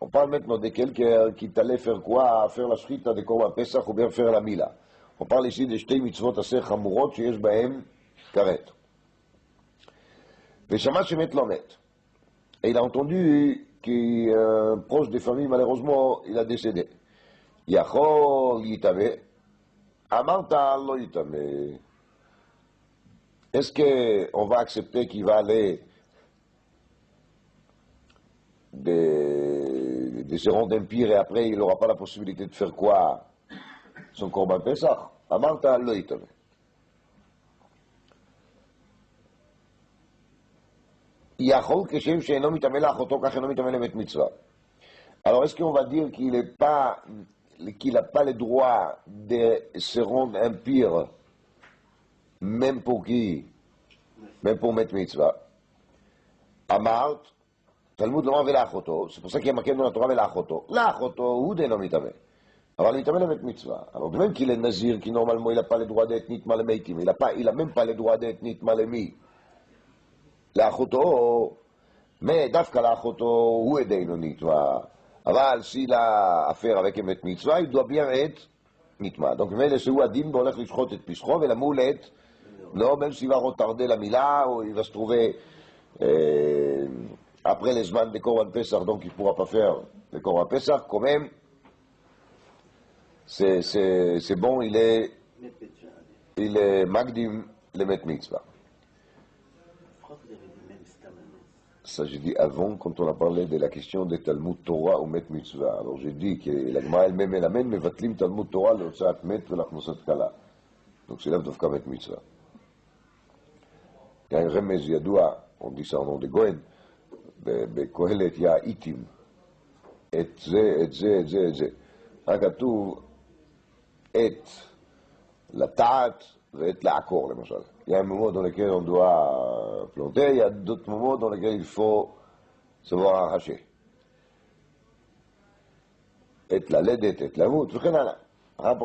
parle maintenant de quelqu'un qui t'allait faire quoi? Faire la shrita de Korban Pesach ou bien faire la Mila. On parle ici de שתי מצוות עשה חמורות שיש בהן כרת. ושמע שמת לא מת. Et il a entendu qu'un proche des familles, malheureusement, il a décédé. יכול להתאמה. אמרת לא יתאמה. Est-ce qu'on va accepter qu'il va aller de se rendre impire et après il n'aura pas la possibilité de faire quoi? Son Korban Pesach? Amarta lo yitame. Yachol keshem she'eno mitame la'achoto kach eno mitame lemet mitzvah. Alors est-ce qu'on va dire qu'il n'a pas le droit de se rendre impire même pour qui? Même pour met mitzvah? Amart Talmud לא מביא לאחותו, c'est pour ça qu'il y a marqué dans la Torah ולאחותו. לאחותו הוא דאינו מתאמה. אבל מתאמה למת מצווה. Alors de même qu'il est nazir, qui normalement il n'a pas le droit d'être nitma le meitim, il n'a même pas le droit d'être nitma le mi. לאחותו, mais דווקא לאחותו הוא דאינו נitma. אבל s'il a affaire avec un met מצווה, il doit bien être nitma. Donc mais c'est où Adin הולך לשחוט את פסחו ולמולת, non, même s'il va retarder la mila, ou il va se trouver après les semaines de Korban Pesach, donc il ne pourra pas faire le Korban Pesach, quand même, c'est bon, il est Magdim le Met Mitzvah. Ça, j'ai dit avant, quand on a parlé de la question des Talmud Torah ou Met Mitzvah. Alors j'ai dit que la Gemara elle-même elle amène, mais vatlim Talmud Torah l'Otsaat Met ולהכנסת Kala. Donc c'est là דווקא Met Mitzvah. Il y a un remez ידוע, on dit ça au nom de Goen, בקהלת יעיתים את זה, את זה, את זה, את זה. רק כתוב את לטעת ואת לעקור למשל. Il y a un moment dans lequel on doit planter, il y a d'autres moments dans lesquels il faut savoir arracher. את ללדת, את למות וכן הלאה.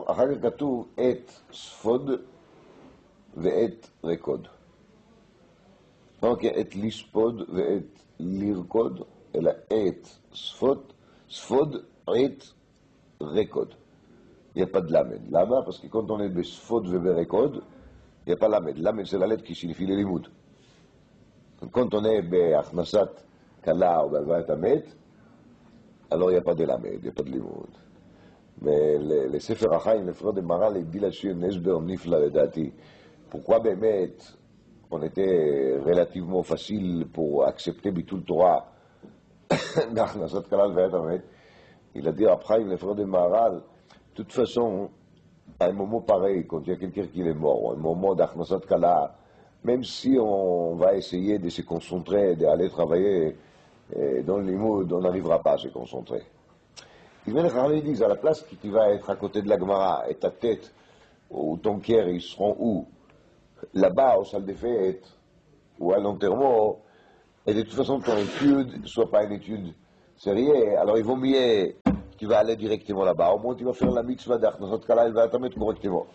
אחר כך כתוב את ספוד ואת רקוד. לא את לספוד ואת לרקוד, אלא את ספוד, עת, רקוד. Il n'y a pas de lamed. Lama, parce que quand on est de sfod et berekod, il n'y a pas lamed. Lamed, c'est la lettre qui signifie les limoud. Quand on est be'achnasat kala ou be'alvayat amet, alors il n'y a pas de lamed, il n'y a pas de limoud. Mais le Sefer HaChaim, le frère de Maral, il dit là-dessus un esber nifla לדעתי. Pourquoi באמת on était relativement facile pour accepter bitul Torah d'Achnasat Kala Alvayat Amet? Il a dit après, le frère de Maharal, de toute façon, à un moment pareil, quand il y a quelqu'un qui est mort, un moment d'Achnasat Kala, même si on va essayer de se concentrer, d'aller travailler dans le limoud, on n'arrivera pas à se concentrer. Les Chachamim disent, à la place que tu vas être à côté de la Gemara, et ta tête ou ton cœur, ils seront où? Là-bas, aux salles des fêtes, ou à l'enterrement, et de toute façon, ton étude ne soit pas une étude sérieuse, alors il vaut mieux tu vas aller directement là-bas, au moins tu vas faire la mitzvah d'art, dans ce cas-là, elle va t'amener correctement,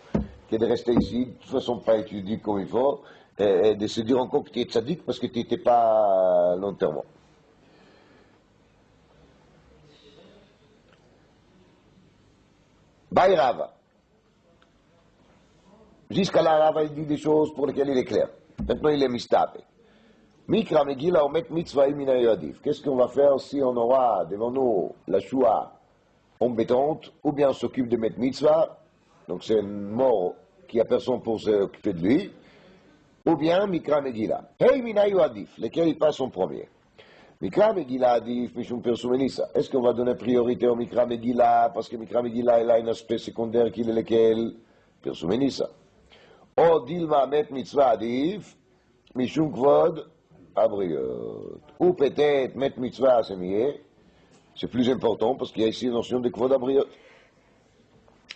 que de rester ici, de toute façon pas étudier comme il faut, et de se dire encore que tu es tzaddik parce que tu n'étais pas à l'enterrement. Baï Rava. Jusqu'à là, Rava, il dit des choses pour lesquelles il est clair. Maintenant, il est mistapé. Mikra Megillah omet mitzvah mina yadif. Qu'est-ce qu'on va faire si on aura devant nous la Shoah embêtante, ou bien on s'occupe de mettre mitzvah, donc c'est une mort qui a personne pour s'occuper de lui, ou bien Mikra Megillah. Hey mina yadif, lesquels il passe en premier. Mikra Megillah adif, mishum persumenissa. Est-ce qu'on va donner priorité au Mikra Megillah, parce que Mikra Megillah il a un aspect secondaire qui est lequel? Persumenissa. O dilma met mitzvah adif, mishum kvod abriot. Ou peut-être mettre mitzvah à mieux, c'est plus important parce qu'il y a ici la notion de kvod abriot.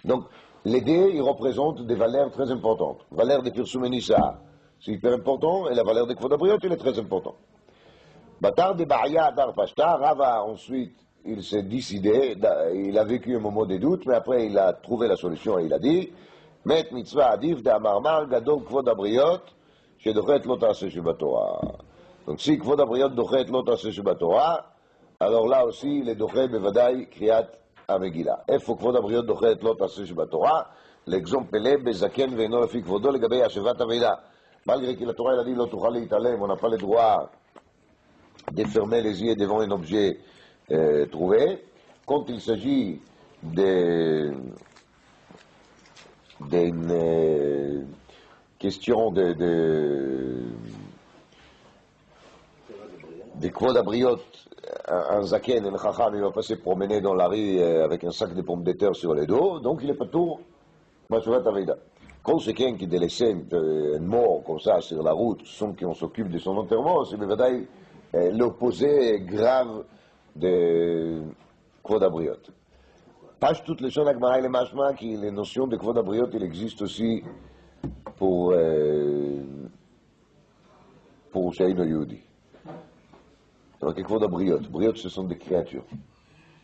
Donc, les deux, ils représentent des valeurs très importantes. La valeur de Pirsumenissa, c'est hyper important, et la valeur de kvod abriot, il est très important. Batar de Baria Dar Pashta, Rava, ensuite, il s'est décidé, il a vécu un moment de doute, mais après, il a trouvé la solution et il a dit, Met mitzvah adif de amarmar gadol kvod abriot, shedochet lo ta'aseh shebatorah. Donc si kvod abriot dochet lo ta'aseh shebatorah, alors là aussi, les dochet bevadai kriyat המגילה. איפה כבוד הבריות דוחה את לא תעשה שבתורה? l'exemple est בזקן ואינו לפי כבודו לגבי השבת אבדה. malgré que la Torah elle a dit לא תוכל להתעלם, on n'a pas le droit de fermer les yeux devant un objet trouvé. Quand il s'agit d'une question de kvod abriot, un zaken, un chacham, il va pas se promener dans la rue avec un sac de pommes de terre sur le dos, donc il est pas tout Mashuvat Aveda. Quand c'est quelqu'un qui délaisse un mort comme ça sur la route sans qu'on s'occupe de son enterrement, c'est l'opposé grave de kvod abriot. Page toutes les choses, l'agmara et les mashma, qui les notions de kvod abriot, il existe aussi pour Shaino Yehudi. Alors que kvod abriot, briot ce sont des créatures.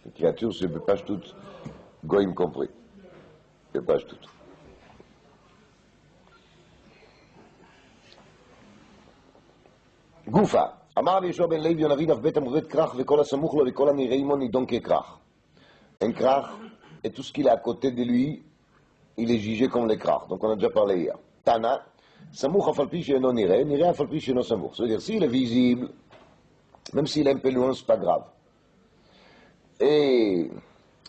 Les créatures, c'est page toutes, goïm compris. C'est page toutes. גופה, אמר רבי יהושע בן לוי יונביא דף בית המורד כרך וכל הסמוך לו וכל הנראה עמו נידון ככרך. Un krach, et tout ce qu'il est à côté de lui, il est jugé comme le krach. Donc on a déjà parlé hier. Tana, samouch afalpi she'eno nireh, nireh afalpi she'eno samouch. C'est-à-dire, s'il est visible, même s'il est un peu loin, c'est pas grave. Et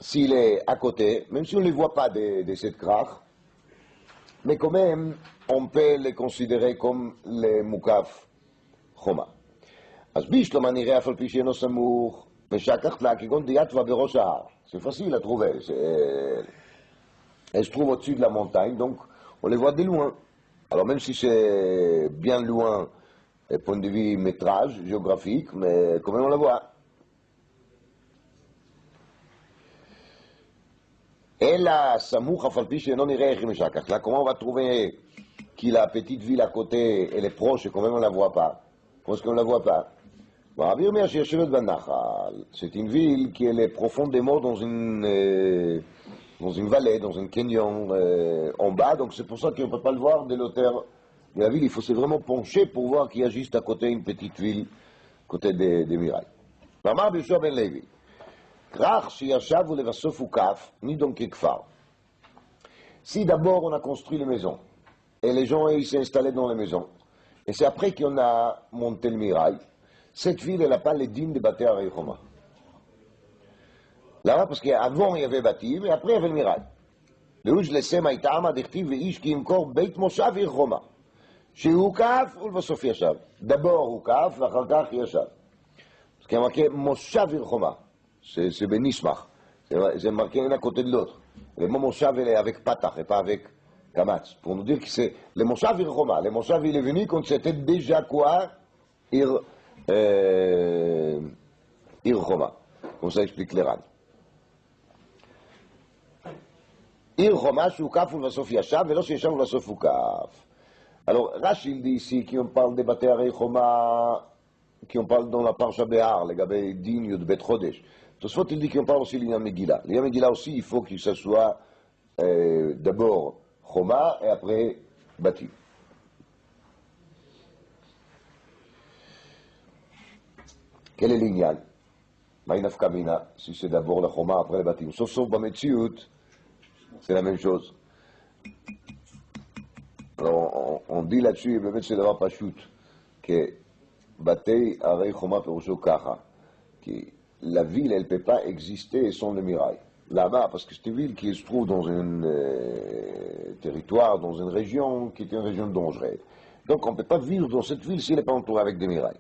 s'il est à côté, même si on ne le voit pas de cette krach, mais quand même, on peut le considérer comme le mukaf חומה. אז בישלום הנראה אף על פי שאינו סמוך, ושקחת לה כגון דיאטווה בראש ההר. C'est facile à trouver. Elle se trouve au-dessus de la montagne, donc on les voit de loin. Alors même si c'est bien loin, du point de vue métrage, géographique, mais quand même on la voit. אלא סמוך אף על פי שאינו נראה איך היא משקחת לה. Comment on va trouver qu'il a la petite ville à côté, elle est proche et quand même on ne la voit pas? Parce qu'on ne la voit pas. C'est une ville qui est profondément dans une vallée, dans un canyon en bas, donc c'est pour ça qu'on ne peut pas le voir de l'auteur de la ville. Il faut se vraiment pencher pour voir qu'il y a juste à côté une petite ville, côté des murailles. Si d'abord on a construit les maisons, et les gens ils s'est installés dans les maisons, et c'est après qu'on a monté le mirail, cette ville, elle n'a pas les dîmes de bâtir à Reichoma. Là-bas, parce qu'avant il y avait bâti, mais après il y avait le mirail. Le où je laissais maïtama, d'echtiv, veish, qui encore beit moshav Reichoma. Chez Oukaf, ou le Vasof Yashav. D'abord Oukaf, ואחר כך Yashav. Parce qu'il y a marqué moshav Reichoma. C'est Benismach. C'est marqué l'un à côté de l'autre. Le mot moshav, il est avec patach et pas avec Kamatz, pour nous dire que c'est le Moshav Irchoma. Le Moshav, il est venu quand c'était déjà quoi? Irchoma. Comme ça explique les Ran. עיר חומה שהוקף ולבסוף ישב, ולא שישב ולבסוף הוקף. Alors, Rachid dit ici, qui on parle des bâtés à Choma, qui on parle dans la Parsha Béhar, les gabés dignes de Bet Chodesh. Tosfot, il dit qu'on parle aussi de l'Inyan Megillah. L'Inyan Megillah aussi, il faut qu'il soit d'abord Choma et après bâti. Quel est l'Inyan? Maïnaf Kamina, si c'est d'abord la Choma, après le bâti. Sauf Bametsiout, c'est la même chose. Alors, on dit là-dessus, באמת c'est דבר פשוט, שבתי ערי חומה פירושו ככה, כי la ville, elle ne peut pas exister sans le mirail. Là-bas, parce que c'est une ville qui se trouve dans un territoire, dans une région qui est une région dangereuse. Donc on ne peut pas vivre dans cette ville s'il n'est pas entouré avec des mirailles.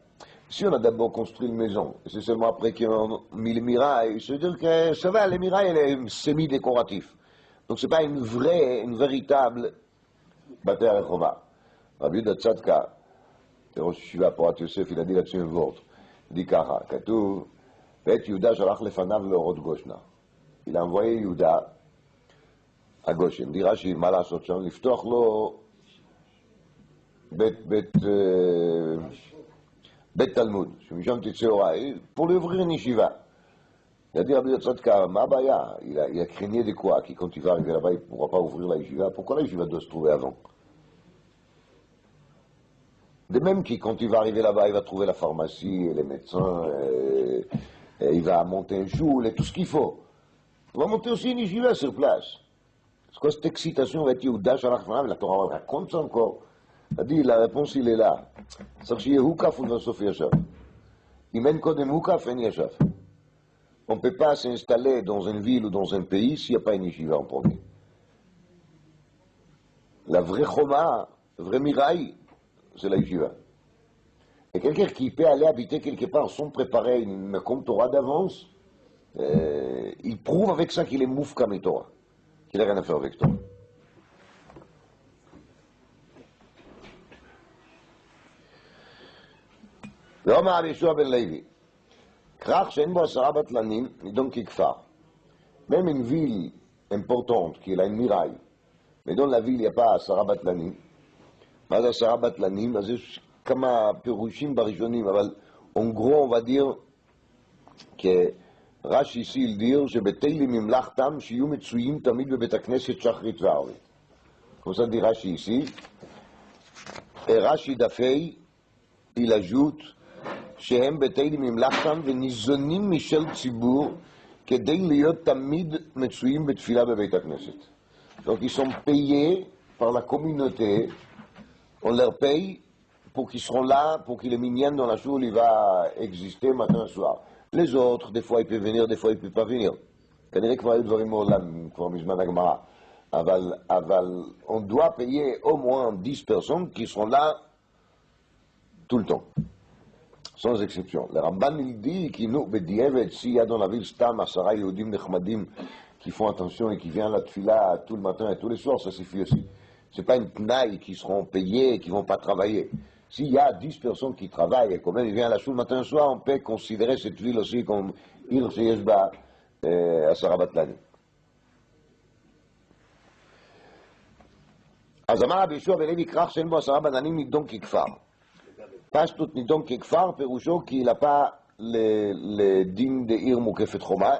Si on a d'abord construit une maison, et c'est seulement après qu'on a mis les mirailles, se dire que ça va, les mirailles, elle est semi-décoratif. Donc ce n'est pas une véritable בתי הרחומה. רבי יהודה צדקה, ראש ישיבה פורת יוסף, il a dit là-dessus un vôtre. Il dit ככה, כתוב, ואת יהודה שלח לפניו לאורות גושנה. Il a envoyé יהודה, הגושן. dit רש"י, מה לעשות שם? לפתוח לו בית תלמוד, שמשם תצא הוראה, pour lui ouvrir une yeshiva. Il a dit Rabbi Yotzadka, ma baya, il a craigné de quoi? Qui quand il va arriver là-bas, il ne pourra pas ouvrir la yeshiva. Pourquoi la yeshiva doit se trouver avant? De même qui, quand il va arriver là-bas, il va trouver la pharmacie, les médecins, et il va monter un choule et tout ce qu'il faut. Il va monter aussi une yeshiva sur place. C'est quoi cette excitation? La Torah raconte ça encore. Il a dit, la réponse, il est là. C'est qu'il y a Hukaf ou Vasof Yashav. Il mène Kodem Hukaf et Yashav. On ne peut pas s'installer dans une ville ou dans un pays s'il n'y a pas une yeshiva en premier. La vraie choma, le vrai mirail, c'est la yeshiva. Et quelqu'un qui peut aller habiter quelque part sans préparer une compte Torah d'avance, il prouve avec ça qu'il est mouf comme Torah, qu'il n'a rien à faire avec Torah. ואומר רבי יהושע בן לוי, כרך שאין בו 10 בטלנים, נידון ככפר. Même une ville importante, qui a une muraille, mais dans la ville il n'y a pas 10 בטלנים, מה זה 10 בטלנים? אז יש כמה פירושים בראשונים, אבל en gros on va dire כרש"י ici il dit שבתי לממלכתם שיהיו מצויים תמיד בבית הכנסת שחרית וערבית. comme ça dit רש"י ici, et רש"י דפי, il ajoute שהם בתי לממלכתם וניזונים משל ציבור כדי להיות תמיד מצויים בתפילה בבית הכנסת. Donc ils sont payés par la communauté, on leur paye pour qu'ils seront là, pour qu'il est minyan dans la choule, il va exister matin et soir. Les autres, des fois ils peuvent venir, des fois ils ne peuvent pas venir. כנראה כבר היו דברים מעולם, כבר מזמן הגמרא. אבל on doit payer au moins 10 personnes qui seront là tout le temps. Sans exception. Le Ramban il dit qu'il nous, b'di'evet, s'il y a dans la ville Stam, 10 Yehudim nechmadim qui font attention et qui viennent à la tfila tout le matin et tous les soirs, ça suffit aussi. C'est pas une tnaï qui seront payés et qui vont pas travailler. S'il y a 10 personnes qui travaillent et quand même ils viennent à la choule matin et soir, on peut considérer cette ville aussi comme ir sheyesh ba 10 בטלנים. אז אמר רבי יהושע בן לוי, כרך שאין בו 10 בטלנים נידון ככפר. פשטות נידון ככפר, פירושו כי il n'a pas le din de עיר מוקפת חומה,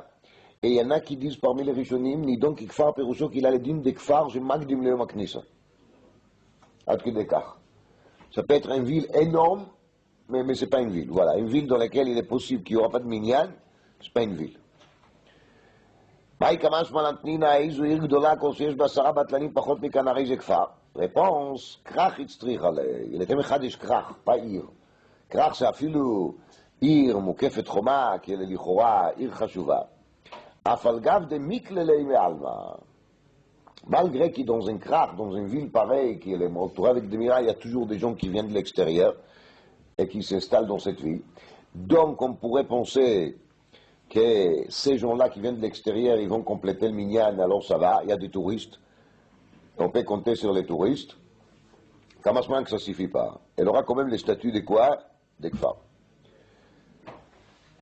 et il y en a qui disent parmi les ראשונים, נידון ככפר, פירושו qu'il a le din de כפר שמקדים ליום הכניסה. עד כדי כך. Ça peut être une ville énorme, mais ce n'est pas une ville. Voilà, une ville dans laquelle il est possible qu'il n'y aura pas de minyan, ce n'est pas une ville. מהי כמשמע לנתנינא, איזו עיר גדולה כל שיש בה 10 בטלנים פחות מכאן, הרי זה כפר? réponse, כרך הצטריך עליה, לתם אחד יש כרך, pas עיר. כרך שאפילו עיר מוקפת חומה, כי לכאורה עיר חשובה. אף על גב דמיקללי מעלמא. Malgré que dans un krach, dans une ville pareille, qui est entourée avec des murailles, il y a toujours des gens qui viennent de l'extérieur et qui s'installent dans cette ville. Donc on pourrait penser que ces gens-là qui viennent de l'extérieur, ils vont compléter le minyan, alors ça va, il y a des touristes, on peut compter sur les touristes. Kamasman que ça ne suffit pas. Elle aura quand même les statuts de quoi? Des kfar.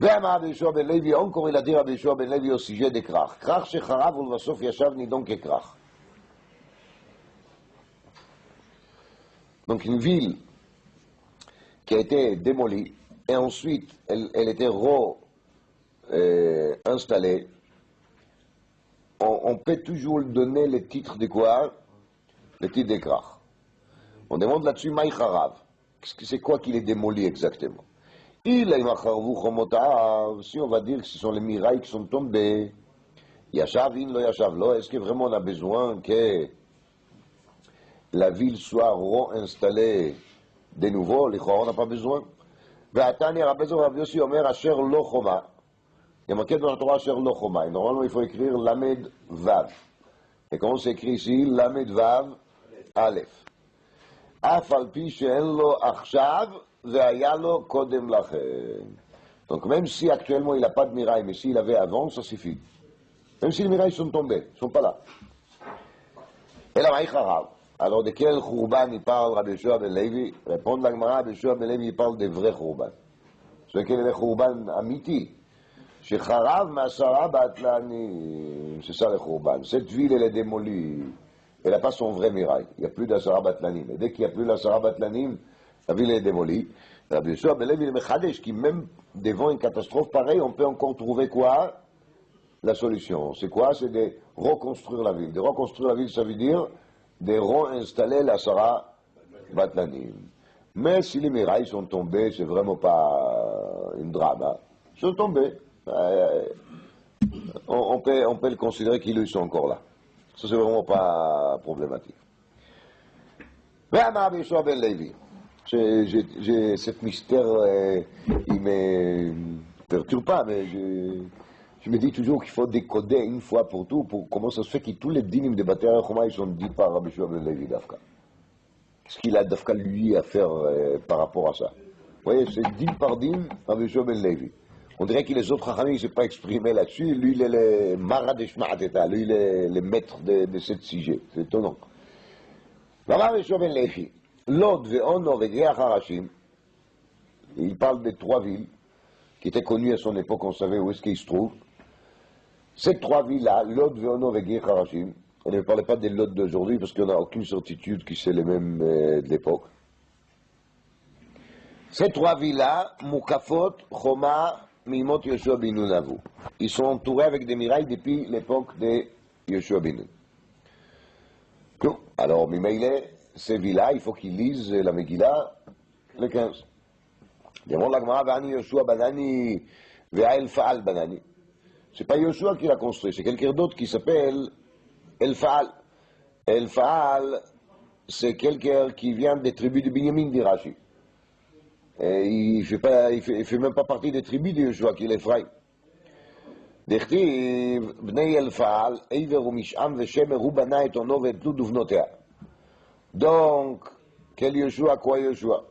Encore il a dit Rabbi Yehoshuah ben Levi au sujet des krach. Krach shecharav ulvasof yashav nidon kekrach. Donc une ville qui a été démolie, et ensuite elle était installée, on peut toujours donner le titre de quoi? Le titre de Krach. On demande là-dessus Maï Charav. C'est quoi qu'il est démoli exactement? Si on va dire que ce sont les murailles qui sont tombées, Yashav in lo Yashav lo, est-ce que vraiment on a besoin que la ville soit réinstallée de nouveau? On n'a pas besoin. Ve'atani Rabbi Yossi Omer Asher lo choma. Il y a marqué dans la Torah Asher lo choma. Normalement il faut écrire Lamed Vav. Et comment c'est écrit ici? Lamed Vav Aleph. Af al pi she'en lo achshav ve'aya lo kodem lachem. Donc même si actuellement il n'a pas de miraille, mais s'il avait avant, ça suffit. Même si les mirailles sont tombées, ils ne sont pas là. Et là, Maï Charav. Alors de quel Khurban il parle Rabbi Yoshua ben Levi? Répond la Gemara, Rabbi Yoshua ben Levi il parle des vrais Khurban. Ce qui est le Khurban amiti. Chez Charav Masara Batlani. C'est ça le Khurban. Cette ville elle est démolie. Elle n'a pas son vrai miraille. Il n'y a plus d'Asara Batlanim. Et dès qu'il n'y a plus d'Asara Batlanim, la ville est démolie. Rabbi Yoshua ben Levi le Mechadesh qui même devant une catastrophe pareille, on peut encore trouver quoi? La solution. C'est quoi? C'est de reconstruire la ville. De reconstruire la ville, ça veut dire de réinstaller la Sarah Batlanim. Mais si les murailles sont tombées, c'est vraiment pas un drame. Hein. Ils sont tombés. On peut le considérer qu'ils sont encore là. Ça, c'est vraiment pas problématique. Mais Rabbi Yoshua ben Levi, j'ai ce mystère, il me perturbe pas, mais je me dis toujours qu'il faut décoder une fois pour tout, pour comment ça se fait que tous les dynimes de Bati Choma, ils sont dit par Rabbi Yoshua ben Levi Dafka. Qu'est-ce qu'il a Dafka lui à faire par rapport à ça? Vous voyez, c'est dîme par dîme Rabbi Yoshua ben Levi. On dirait que les autres Chachamim ne s'est pas exprimé là-dessus. Lui, il est le Mara de Shma'ateta. Lui, il est le maître de ce sujet. C'est étonnant. Rabbi Yoshua ben Levi, Lod ve'Ono ve'Geach Harashim, il parle de trois villes qui étaient connues à son époque, on savait où est-ce qu'ils se trouvent. Ces trois villes-là, Lod, Ve'ono et Geach Harashim, on ne parlait pas des Lod d'aujourd'hui parce qu'on n'a aucune certitude que c'est les mêmes de l'époque. Ces trois villes-là, Mukafot, Choma, Mimot, Yoshua bin Nun Avu. Ils sont entourés avec des murailles depuis l'époque de Yoshua bin Nun. Alors, Mimeile, ces villes-là, il faut qu'ils lisent la Megillah, le 15. Demande la Gemara, Vani Yoshua Banani, Ve'ael Fa'al Banani. C'est pas Yoshua qui l'a construit, c'est quelqu'un d'autre qui s'appelle El Fa'al. El Fa'al, c'est quelqu'un qui vient des tribus de Binyamin, dit Rashi. Et il fait même pas partie des tribus de Yoshua, qui est l'Ephraïm. Dechtiv, Bnei El Fa'al, Eiver Misham Veshemer, Rubana et Ono et Tlud Uvnotea. Donc, quel Yoshua, quoi Yoshua?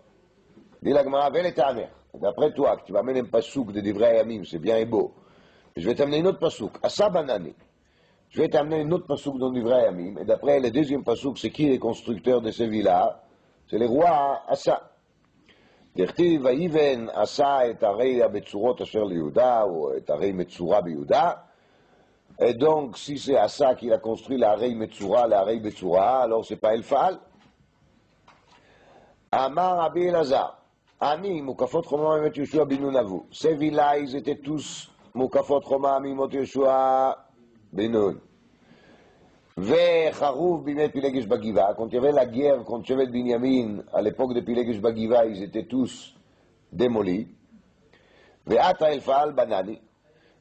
Dit la Gemara, Vel et Ta'amer. D'après toi, que tu m'amènes un pasouk de Divrei Yamim, c'est bien et beau. Je vais t'amener une autre pasouk, Asa Banani. Je vais t'amener une autre pasouk dans Divrei Yamim. Et d'après le deuxième pasouk, c'est qui les constructeurs de ces villas? C'est les rois Asa. Dertiv Vaïven Asa et Arei Abetsurot Asher Yehuda, ou et Arei Metsura Yehuda. Et donc, si c'est Asa qui a construit la Arei Metsura, la Arei Betsura, alors c'est pas El Fa'al. Amar Rabbi Elazar. Ani, Mukafot Choma, Mimot Yoshua bin Nun Avu. Ces villas, ils étaient tous Mukafot Choma, Mimot Yoshua bin Nun. Ve'charuv bimet Pilegesh Bagiva. Quand il y avait la guerre contre Shevet Binyamin, à l'époque de Pilegesh Bagiva, ils étaient tous démolis. Ve'ata El Fa'al Banani.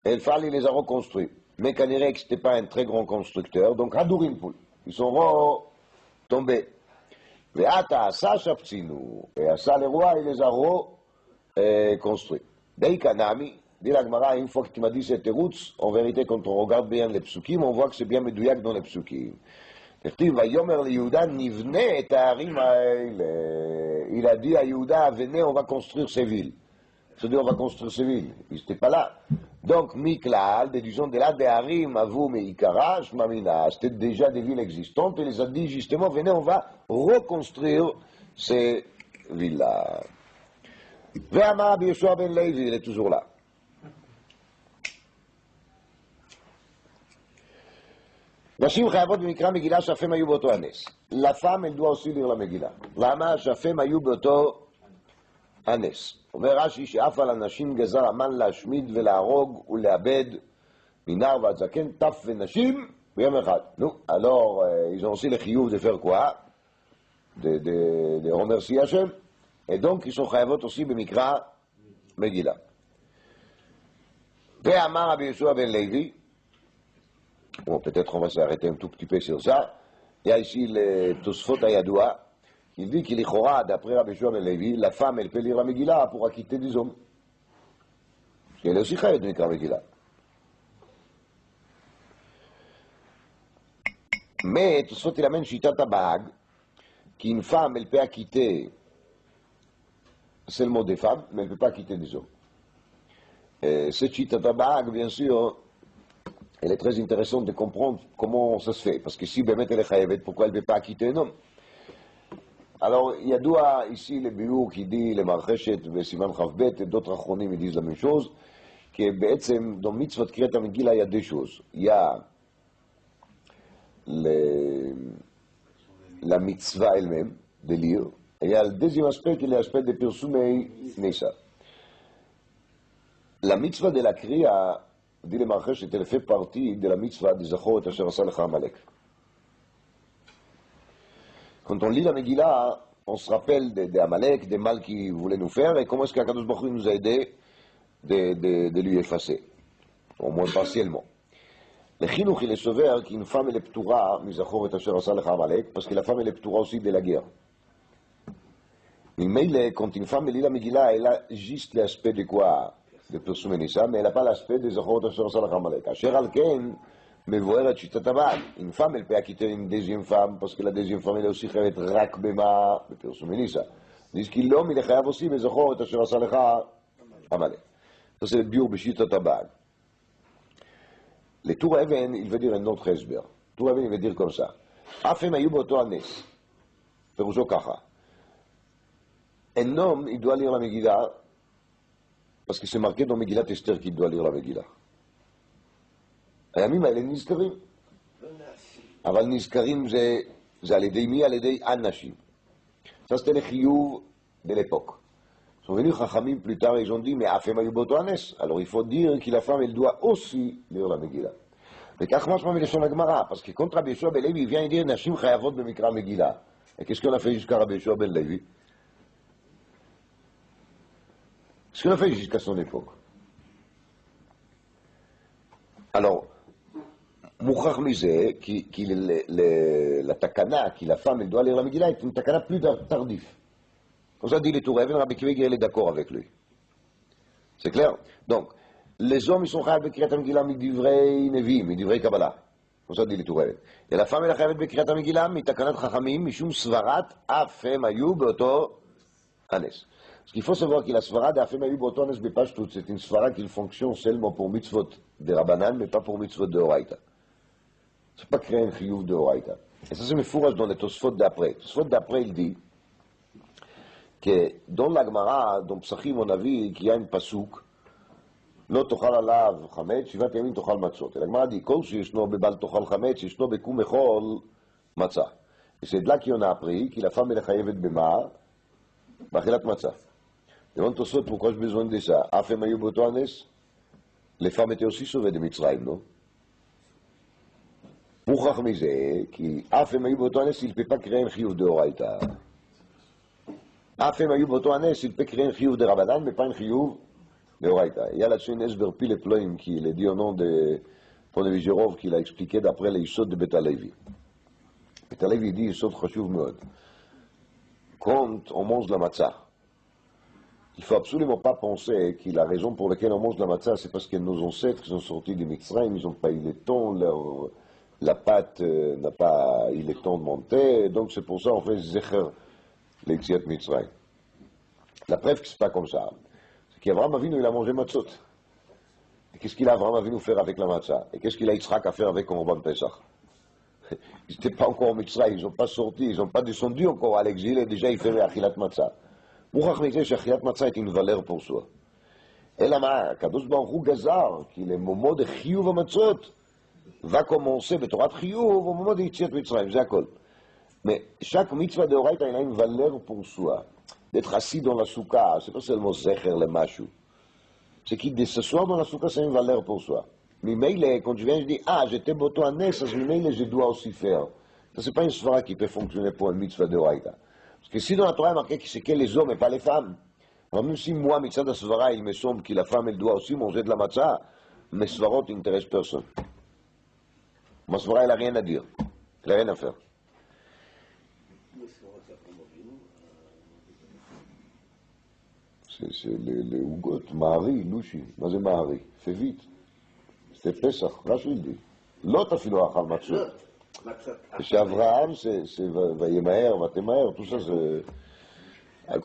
El Fa'al, il les a reconstruits. Mais Kanirek, ce n'était pas un très grand constructeur, donc Hadurim Poul. Ils sont retombés. Ve'ata Asa Shaptsinu. Et Asa, le roi, il les a reconstruits. Deikanami, dit la Gemara, une fois que tu m'as dit cette route, en vérité, quand on regarde bien les psukim, on voit que c'est bien Medouyak dans les psukim. Il a dit à Yehuda, venez, on va construire ces villes. C'est-à-dire, on va construire ces villes. Ils n'étaient pas là. Donc, Miklal, déduisons de là, des Harim, Avum et Ikara, Shmamina, c'était déjà des villes existantes, et les a dit justement, venez, on va reconstruire ces villes-là. Ve'amar Rabbi Yoshua ben Levi, il est toujours là. נשים חייבות במקרא מגילה שאף הם היו באותו הנס. La femme, elle doit aussi lire la מגילה. למה? שאף הם היו באותו הנס. אומר רש"י שאף על הנשים גזר המן להשמיד ולהרוג ולאבד מנער ועד זקן, טף ונשים ביום אחד. נו, alors, ils ont aussi le חיוב de faire quoi? de remercier Hachem. Et donc, ils sont חייבות aussi במקרא מגילה. ואמר רבי יהושע בן לוי, bon, peut-être on va s'arrêter un tout petit peu sur ça. Il y a ici le Tosfot Ayadoua. Il dit qu'il est d'après Rabbi Yeshua ben Levi, la femme, elle peut lire la Megillah pour acquitter des hommes. Parce qu'elle est aussi chayet de lire la Megillah. Mais Tosfot il amène Shitat Habag, qu'une femme, elle peut acquitter seulement des femmes, mais elle ne peut pas acquitter des hommes. Et cette Shitat Habag, bien sûr, elle est très intéressante de comprendre comment ça se fait. Parce que si Bémet elle est chayavet, pourquoi elle ne peut pas acquitter un homme? Alors, il y a ici le biou qui dit, le Marcheshet, le Siman Chavbet, et d'autres achronim disent la même chose, que dans mitzvot Kriyat HaMegillah, il y a deux choses. Il y a la mitzvah elle-même, de lire, et il y a le deuxième aspect qui est l'aspect de Pirsumei Nesa. La mitzvah de la Kriya, dit le Marcheshet, elle fait partie de la mitzvah de Zachor et Asher Asa Lecha Amalek. Quand on lit la Megillah, on se rappelle des Amalek, des mal qu'il voulait nous faire, et comment est-ce qu'Akadosh Baruch Hu nous a aidé de lui effacer, au moins partiellement. Le Chinuch, il est sévère qu'une femme elle est ptoura, Mizachor et Asher Asa Lecha Amalek, parce que la femme elle est ptoura aussi de la guerre. Mais quand une femme lit la Megillah, elle a juste l'aspect de quoi? De Pirsumei Nesa, mais elle n'a pas l'aspect de Zachor et Asher Asa Lecha Amalek. Asher Alken, mais voilà, une femme, elle peut acquitter une deuxième femme, parce que la deuxième femme, elle est aussi chayavet rak bema, Pirsumei Nesa. Ils disent qu'il l'homme, il est chayav aussi, mais Zachor et Asher Asa Lecha Amalek. Ça, c'est le biur b'shitat habag. Le Tour Even, il veut dire un autre esber. Tour Even, il veut dire comme ça. Afem ayu boto anes. Perusho kacha. Un homme, il doit lire la Megillah, parce que c'est marqué dans Megillat Esther qu'il doit lire la Megillah. הימים האלה נזכרים. אבל נזכרים זה על ידי מי? על ידי אנשים. Ça c'était le חיוב de l'époque. Ils sont venus Chachamim plus tard et ils ont dit mais Afem היו באותו הנס. Alors il faut dire que la femme elle doit aussi lire la Megillah. וכך משמע מלשון הגמרא, parce que quand Rabbi Yeshua ben Levi vient dire נשים חייבות במקרא מגילה. Et qu'est-ce qu'on a fait jusqu'à Rabbi Yeshua ben Levi? Qu'est-ce qu'on a fait jusqu'à son époque? Alors, מוכרח מזה, כי לתקנה, כי la femme, elle doit lire la Megillah, est une takana plus tardif. Comme ça dit les Tour Even, Rabbi Akiva il est d'accord avec lui. C'est clair? Donc, les hommes, ils sont chayav b'kriyat Megillah midivrei Nevi'im, midivrei Kabbalah. Comme ça dit les Tour Even. Et la femme, elle est chayav b'kriyat Megillah mitakanat Chachamim, mishum svarat, afem ayu beoto hanes. Ce qu'il faut savoir que la svara d'afem ayu beoto hanes bepashtout, c'est une svara qui fonctionne seulement pour mitzvot de Rabbanan, mais pas pour mitzvot de Horaïta. C'est pas créer un chiyuv de Horaïta. Et ça, c'est mes fourrages dans les Tosfot d'après. Tosfot d'après, il dit que dans la Gemara, dans Psachim, on a vu qu'il y a une pasouk, לא תאכל עליו חמץ, 7 ימים תאכל מצות. La Gemara dit, כל שישנו בבל תאכל חמץ, ישנו בקום מחול מצה. Et c'est de là qu'on a appris que la femme est chayavet bema, באכילת מצה. Devant Tosfot, pourquoi j'ai besoin de ça? Afem ayu beoto hanes, les femmes étaient aussi sauvées de Mitzrayim, non? מוכרח מזה, כי אף הם היו באותו הנס, il peut pas créer un חיוב דאורייתא. אף הם היו באותו הנס, il peut créer un חיוב דרבנן, mais pas un חיוב דאורייתא. Il y a là-dessus une esber pile ploim qui est dit au nom de Ponevizherov, qui l'a expliqué d'après les Yisod de Bet Halevi. Bet Halevi dit Yisod chashuv מאוד. Quand on mange la matzah, il ne faut absolument pas penser que la raison pour laquelle on mange la matzah, c'est parce que nos ancêtres sont sortis de Mitzrayim, ils n'ont pas eu le temps, la pâte n'a pas eu le temps de monter, donc c'est pour ça qu'on fait Zecher l'Exiat Mitzrayim. La preuve que ce n'est pas comme ça, c'est qu'Avraham Avinu, il a mangé matzot. Et qu'est-ce qu'il a Avraham Avinu faire avec la matzah? Et qu'est-ce qu'il a Yitzhak à faire avec Korban Pesach? Ils n'étaient pas encore au Mitzrayim, ils n'ont pas sorti, ils n'ont pas descendu encore à l'exil, et déjà ils faisaient Achilat Matzah. Mouchach Mizeh, Achilat Matzah est une valeur pour soi. Et là, Kadosh Baruch Hu Gazar, qu'il est moment de Chiyuv HaMatzot, va commencer בתורת חיוב au moment de יציאת מצרים, זה הכל. Mais chaque mitzvah de Horaïta, il a une valeur pour soi. D'être assis dans la souka, c'est pas seulement zecher le machou. C'est de s'asseoir dans la souka, c'est une valeur pour soi. Mimele, quand je viens, je dis, ah, j'étais boto à Nes, Mimele, je dois aussi faire. Ça, c'est pas une svara qui peut fonctionner pour un mitzvah de Horaïta. Parce que si dans la Torah, il y a marqué que c'est que les hommes et pas les femmes, alors même si moi, mitzvah de svara, il me semble que la femme, elle doit aussi manger de la matzah, mes svarot n'intéressent personne. Ma svara, elle n'a rien à dire. Elle n'a rien à faire. C'est les Ougot, Mahari, Louchi. מה זה Mahari? Fais vite. C'est Pesach, רש"י il dit. לא תפילו אכל מצות. ושאברהם, c'est וימהר, ותמהר, tout ça, c'est... על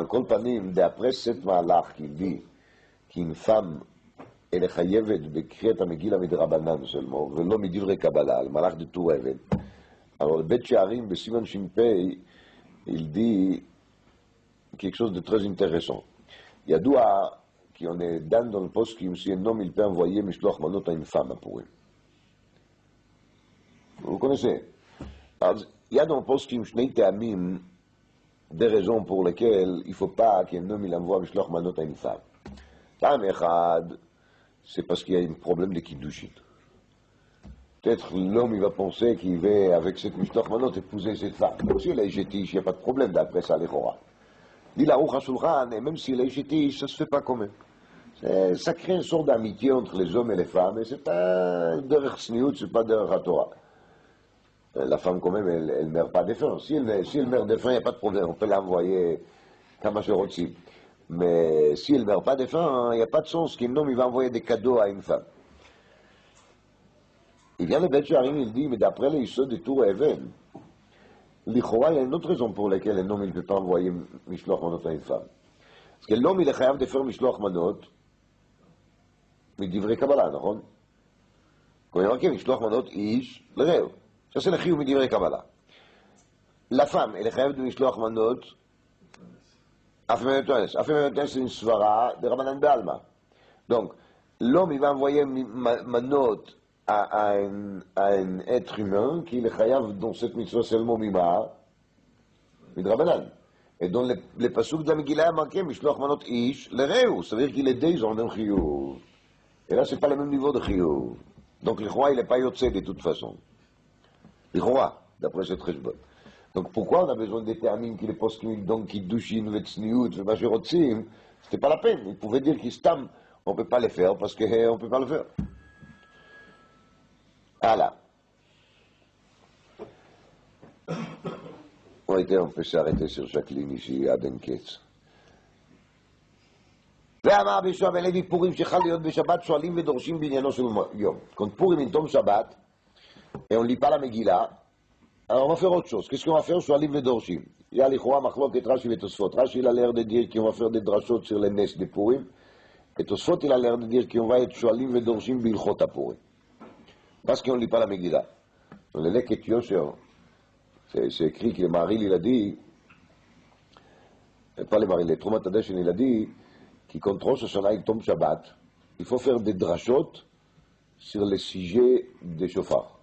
כל פנים, d'après cette מהלך qui dit qu'une femme, elle est חייבת בקריאת המגילה מדרבנן seulement, ולא מדברי קבלה, על מהלך דטור אבן. Alors, le בית שערים, בסימן ש"פ, il dit quelque chose de très intéressant. Il y a doua qui on est dans le poste qui si un homme il peut envoyer mishloach manot à une femme pour eux. Vous connaissez? Alors, il y a dans le poste qui shnei te'amim des raisons pour lesquelles il ne faut pas qu'un homme il envoie mishloach manot à une femme. Ta'am echad, c'est parce qu'il y a un problème de kiddushin. Peut-être l'homme il va penser qu'il va avec cette mishloach manot épouser cette femme. Donc si elle est jétiche, il n'y a pas de problème d'après ça les chora. Dit la Aruch HaShulchan, et même s'il est jétiche, ça ne se fait pas quand même. Ça crée une sorte d'amitié entre les hommes et les femmes, et c'est pas derrière Sniout, c'est pas derrière la Torah. La femme, quand même, elle ne meurt pas de faim. Si elle meurt de faim, il n'y a pas de problème, on peut l'envoyer comme je mais si elle ne meurt pas de faim, il n'y a pas de sens qu'un homme il va envoyer des cadeaux à une femme. Il vient le Beth Sharim, il dit, mais d'après les Yisod de Tour Even, l'Ichora, il y a une autre raison pour laquelle un homme il ne peut pas envoyer Mishloach Manot à une femme. Parce que l'homme il est chayav de faire Mishloach Manot, mais d'ivrer Kabbalah, non? Quand il y a marqué Mishloach Manot, Ish, le rêve. Ça c'est le chiyuv d'ivrer Kabbalah. La femme, elle est chayav de Mishloach Manot, Afemeyotones. Afemeyotones, c'est une svara de Rabbanan Be'alma. Donc, l'homme il va envoyer Manot à un être humain qui est chayav dans cette mitzvah seulement mimah, midrabanan. Et dans les pasuk de la Megillah marqué mishloach manot ish le reu, ça veut dire qu'il est déjà en même chiyuv. Et là c'est pas le même niveau de chiyuv. Donc le roi il n'est pas yotze de toute façon. Le roi, d'après cette cheshbon. Donc pourquoi on a besoin de déterminer qu'il est poskim donc kiddushin vetsniut v'masherotzim? C'était pas la peine. Il pouvait dire qu'il stam, on peut pas le faire parce que on peut pas le faire. Voilà. On peut s'arrêter sur chaque ligne ici, à Denketz. ואמר בישוע בן לוי פורים שחל להיות בשבת שואלים ודורשים בעניינו של יום. Quand Purim il tombe Shabbat, et on ne lit pas la Megillah, alors on va faire autre chose. Qu'est-ce qu'on va faire? שואלים ודורשים. Il y a l'Ichora Machlok et Rashi et Tosfot. Rashi il a l'air de dire qu'on va faire des drashot sur les nes de Purim, et Tosfot il a l'air de dire qu'on va être שואלים ודורשים בהלכות הפורים. Parce qu'on ne lit pas la Megillah. Dans le Leket Yosher, c'est écrit que le Maharil il a dit, pas le Maharil, le Trumat Hadeshen il a dit, qui contre Rosh Hashanah il tombe Shabbat, il faut faire des drashot sur les sujets des chauffards.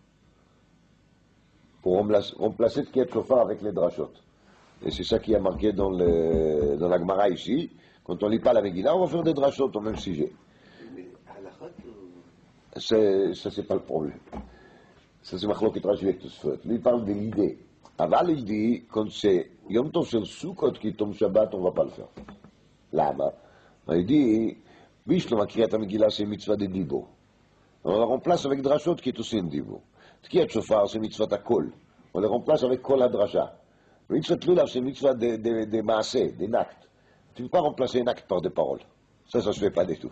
Pour remplacer le Kiet Shofar avec les drashot. Et c'est ça qui a marqué dans la Gemara ici. Quand on ne lit pas la Megillah, on va faire des drashot au même sujet. Ça, c'est pas le problème. Ça, c'est Machlok et Rashi et Tosfot. Lui, il parle de l'idée. Aval, il dit, quand c'est Yom Tov shel Sukkot qui tombe Shabbat, on ne va pas le faire. Lama. Il dit, Bishlom Akriyat HaMegillah, c'est mitzvah de Dibo. On le remplace avec Drashot qui est aussi un Dibo. Tkiyat Shofar, c'est mitzvah de Kol. On le remplace avec Kol HaDrasha. Mitzvah Lulav, c'est mitzvah de Maaseh, d'un acte. Tu ne peux pas remplacer un acte par des paroles. Ça se fait pas du tout.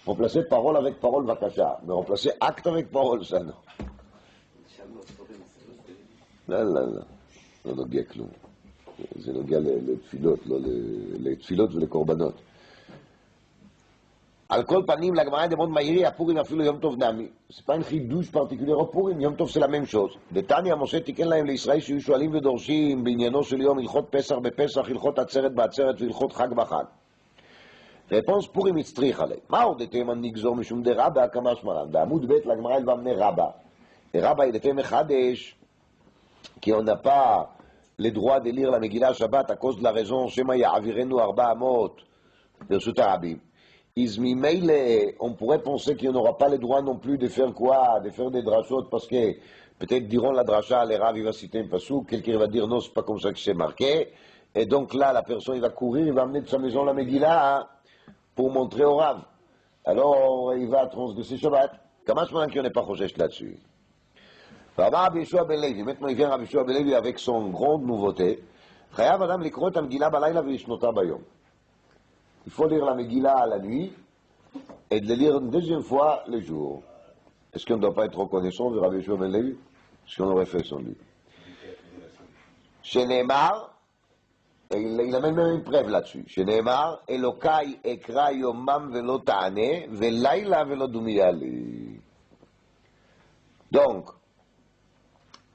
Remplacer parole avec parole, vakasha. Mais remplacer acte avec parole, ça non. לא, לא, לא. לא נוגע כלום. זה נוגע לתפילות, לא לתפילות ולקורבנות. על כל פנים, לגמרא דמות מהירי, הפורים אפילו יום טוב נעמי. זה פעם חידוש פרטיקולר או פורים, יום טוב זה למם שוז. דתניא משה תיקן להם לישראל שיהיו שואלים ודורשים בעניינו של יום הלכות פסח בפסח, הלכות עצרת בעצרת והלכות חג בחג. Réponse pour Imitztrich Alei. Maud était man nigzor mishum de Rabba, kamash malan. Bamoud bet, la Gemara, elle va amener Rabba. Et Rabba, il était Mechadesh, qu'on n'a pas le droit de lire la Megillah Shabbat à cause de la raison Shema Ya'avirenu Arba Amot, Bershut Arabim. Izmimeile, on pourrait penser qu'il n'aura pas le droit non plus de faire quoi? De faire des drachot, parce que peut-être diront la dracha, les Rav, il va citer un passou, quelqu'un va dire non, c'est pas comme ça que c'est marqué. Et donc là, la personne, il va courir, il va amener de sa maison la Megillah, hein, pour montrer au Rav. Alors, il va transgresser Shabbat. Comment est-ce qu'on n'est pas chochesh là-dessus? Rabbi Yeshua ben Levi, maintenant il vient Rabbi Yeshua ben Levi avec son grande nouveauté. Chayav Adam likro et Megillah balayla ve'ishnota bayom. Il faut lire la Megillah la nuit et de le lire une deuxième fois le jour. Est-ce qu'on ne doit pas être reconnaissant de Rabbi Yeshua ben Levi? Ce qu'on aurait fait sans lui. Chez Neymar, il a même une preuve là-dessus. Chez Neymar, Elokai ekra yomam velo ta'ane, velayla velo dumiyali. Donc,